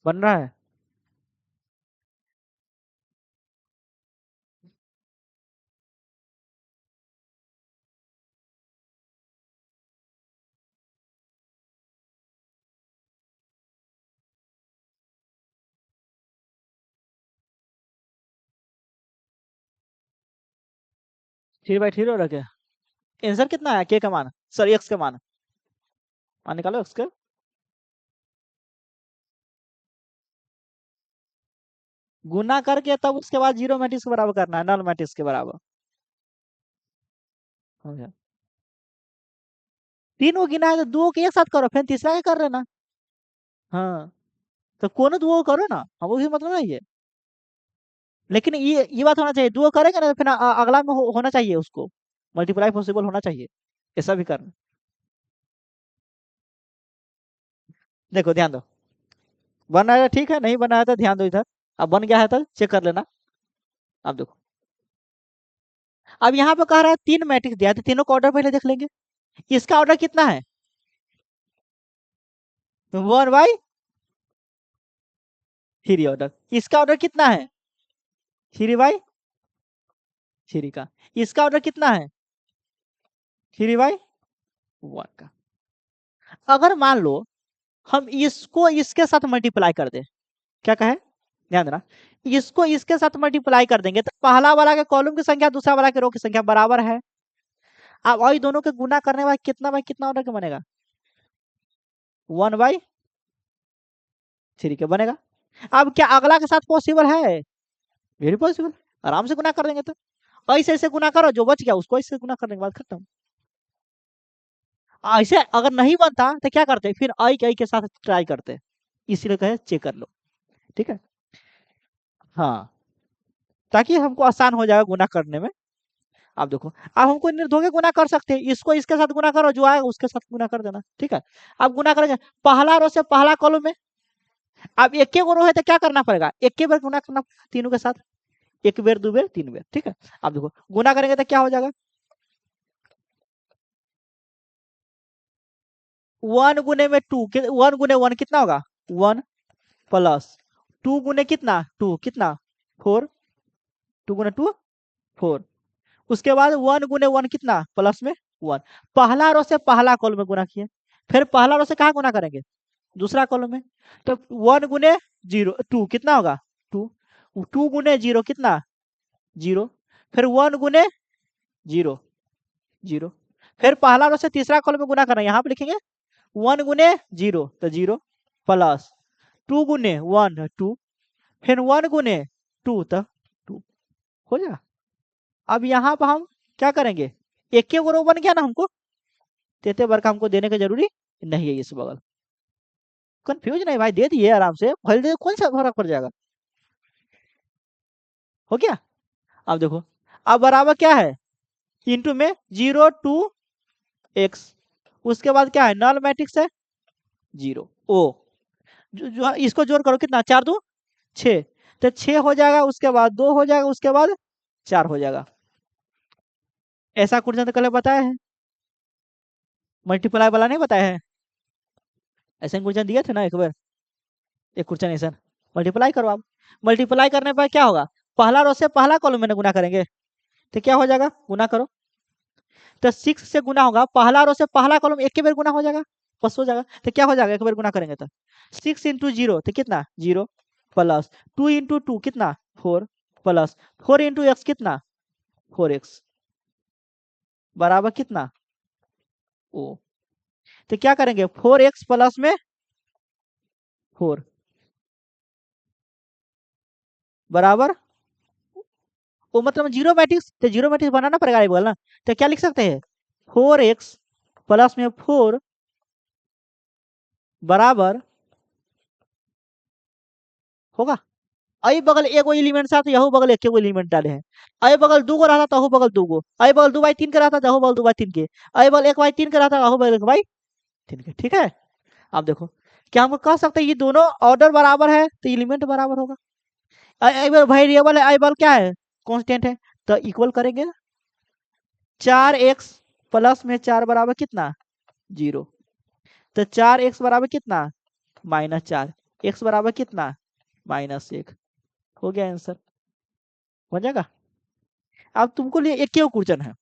बन रहा है, 3/3 हो रहा क्या। आंसर कितना है के का मान, सॉरी एक्स का मान निकालो एक्स का। गुना करके तब उसके बाद जीरो मैट्रिक्स के बराबर करना है, नल मैट्रिक्स के बराबर। हो गया। 3 को गिना है तो 2 को एक साथ करो, फिर तीसरा का कर लेना। हाँ, तो कोनो 2 को करो ना, हम उसी मतलब नहीं है। लेकिन ये बात होना चाहिए, 2 करेंगे ना तो फिर अगला में होना चाहिए उसको, मल्टीप्लाई पॉसिबल होना चाहिए, ऐसा भी करना। देखो ध्यान दो, बना है तो ठीक है, नहीं बना है तो ध्यान दो इधर। अब बन गया है तो चेक कर लेना। अब देखो, अब यहाँ पे कह रहा है 3 मैट्रिक्स दिया है, तो तीनों का ऑर्डर पहले देख लेंगे। इसका ऑर्डर कितना है, 1/3 ऑर्डर। इसका ऑर्डर कितना है, 3/3 का। इसका ऑर्डर कितना है, 3/1 का। अगर मान लो हम इसको इसके साथ मल्टीप्लाई कर दें, क्या कहे, ध्यान देना, इसको इसके साथ मल्टीप्लाई कर देंगे तो पहला वाला के कॉलम की संख्या दूसरा वाला के रो की संख्या बराबर है। अब वही दोनों के गुना करने के बाद कितना बाई कितना ऑर्डर के बनेगा, 1/3 के बनेगा। अब क्या अगला के साथ पॉसिबल है, वेरी पॉसिबल, आराम से गुना कर देंगे। तो ऐसे ऐसे गुना करो, जो बच गया उसको ऐसे गुना करने के बाद खत्म। ऐसे अगर नहीं बनता तो क्या करते, फिर आई के साथ ट्राई करते, इसीलिए कहे चेक कर लो, ठीक है। हाँ, ताकि हमको आसान हो जाएगा गुना करने में। आप देखो, अब हमको निर्धोखे गुना कर सकते हैं, इसको इसके साथ गुना करो, जो आएगा उसके साथ गुना कर देना, ठीक है। अब गुना करेंगे पहला रो से पहला कॉलम में, अब एक के रो है तो क्या करना पड़ेगा, एक के बार गुना करना तीनों के साथ, एक बेर दो बेर तीन बेर, ठीक है। अब देखो गुना करेंगे तो क्या हो जाएगा, 1 गुने में 2, 1 गुने 1 कितना होगा 1 प्लस 2 गुने कितना 2 कितना 4, 2 गुने 2 4, उसके बाद 1 गुने 1 कितना प्लस में 1, पहला रो से पहला कॉलम में गुना किए, फिर पहला रो से कहाँ गुना करेंगे, दूसरा कॉलम में, तो 1 गुने 0 2 कितना होगा 2, 2 गुने 0 कितना 0, फिर 1 गुने 0 0, फिर पहला रो से तीसरा कॉलम में गुना करना, यहाँ पे लिखेंगे 1 गुने 0 तो 0 प्लस 2 गुने 1 2, फिर 1 गुने 2 तो 2 हो जाएगा। अब यहाँ पर हम क्या करेंगे, एक के रो बन गया ना हमको, तेते बार का हमको देने का जरूरी नहीं है इस बगल, कंफ्यूज नहीं भाई, दे दिए आराम से, भले दे कौन सा फर्क पड़ जाएगा, हो गया। अब देखो, अब बराबर क्या है, इंटू में 0 2 x, उसके बाद क्या है नल मैट्रिक्स है 0 ओ, जो इसको जोड़ करो कितना 4 2 6, तो 6 हो जाएगा, उसके बाद 2 हो जाएगा, उसके बाद 4 हो जाएगा। ऐसा क्वेश्चन तो कल बताया है, मल्टीप्लाई वाला नहीं बताया है, ऐसे क्वेश्चन दिए थे ना एक बार, एक क्वेश्चन ऐसा, मल्टीप्लाई करो आप, मल्टीप्लाई करने पर क्या होगा, पहला रो से पहला कॉलम में गुना करेंगे तो क्या हो जाएगा, गुना करो, तो 6 से गुना होगा, पहला रो से पहला कॉलम एक के बार गुना हो जाएगा, बस हो जाएगा, तो क्या हो जाएगा एक बार गुना करेंगे तो 6 इंटू 0 तो कितना 0 प्लस 2 इंटू 2 कितना 4 प्लस 4 इंटू एक्स कितना 4x बराबर कितना ओ, तो क्या करेंगे 4x प्लस में 4 बराबर वो, मतलब जीरो मैट्रिक्स, तो जीरो मैट्रिक्स बनाना पड़ेगा एक बार ना, तो क्या लिख सकते हैं 4x प्लस में 4 बराबर होगा, आई बगल एगो एलिमेंट साथ यहू बगल एक एगो एलिमेंट डाले हैं, आई बगल दू गो रहा था तहू बगल दू गो, आई बगल 2/3 के रहा था तहू बगल 2/3 के, आई बगल 1/3 के रहा था तहू बगल 1/3 के, ठीक है। अब देखो क्या हम कह सकते हैं ये दोनों ऑर्डर बराबर है तो एलिमेंट बराबर होगा, आई बगल वेरिएबल है, आई बगल क्या है कांस्टेंट है, तो इक्वल करेंगे 4x प्लस में 4 बराबर कितना 0, तो 4x बराबर कितना -4, x बराबर कितना -1, हो गया आंसर, हो जाएगा। अब तुमको लिए एक क्यों क्वेश्चन है,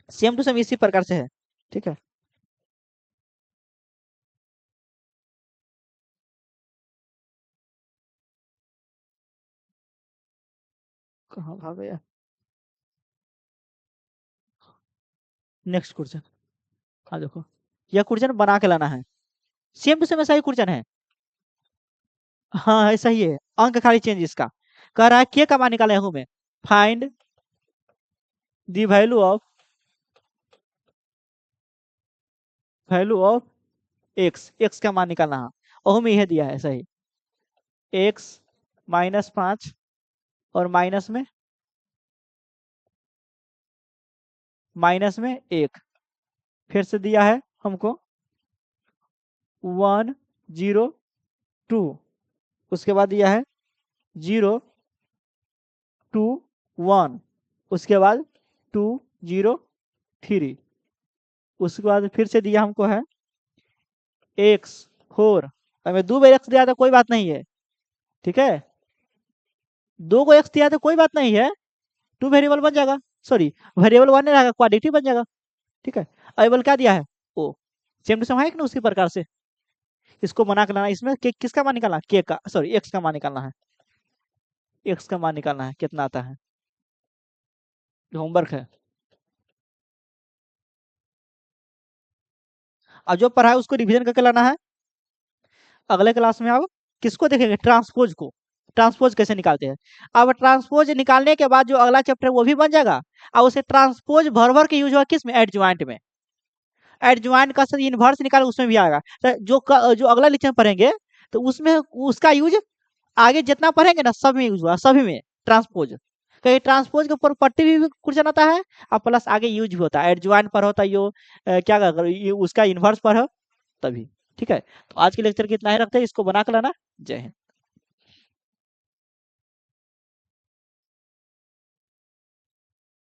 सेम टू सेम इसी प्रकार से है, ठीक है। कहाँ भाग गया, नेक्स्ट क्वेश्चन, हाँ देखो यह क्वेश्चन बना के लाना है, सेम टू सेम ऐसा ही क्वेश्चन है, हाँ ऐसा ही है, अंक खाली चेंज इसका, कह रहा है के का मान निकाले हूँ मैं, find the value of x, x का मान निकालना है, ओह में यह दिया है सही, एक्स -5 और माइनस में 1, फिर से दिया है हमको 1 0 2, उसके बाद दिया है 0 2 1, उसके बाद 2 0 3, उसके बाद फिर से दिया हमको है x 4, हमें 2 बार x दिया तो कोई बात नहीं है, ठीक है, 2 को x दिया तो कोई बात नहीं है, 2 वेरिएबल बन जाएगा, सॉरी वेरिएबल 1 नहीं रहेगा, क्वाड्रेटिक बन जाएगा, ठीक है। अबल क्या दिया है ओ, सेम टू सेम है कि ना उसी प्रकार से इसको बना के लाना। इसमें के किसका मान निकालना है, के का, सॉरी एक्स का मान निकालना है। एक्स का मान निकालना है, कितना आता है, होमवर्क है। और जो पढ़ा है उसको रिवीजन करके लाना है। अगले क्लास में अब किसको देखेंगे, ट्रांसपोज को। ट्रांसपोज कैसे निकालते हैं। अब ट्रांसपोज निकालने के बाद जो अगला चैप्टर वो भी बन जाएगा। और उसे ट्रांसपोज भर भर के यूज होगा किस में, एडजॉइंट में। एडजॉइंट का सर इनवर्स निकाल उसमें भी आएगा। तो जो अगला लेक्चर पढ़ेंगे तो उसमें उसका यूज आगे जितना पढ़ेंगे ना सब में यूज हुआ, सभी में ट्रांसपोज। कहीं ट्रांसपोज के प्रॉपर्टी भी कुछ जानता है और प्लस आगे यूज भी होता है, एडजॉइंट पर होता है यो क्या अगर ये उसका इन्वर्स पर हो तभी। ठीक है, तो आज के लेक्चर के इतना ही रखते हैं, इसको बना कर लाना। जय हिंद।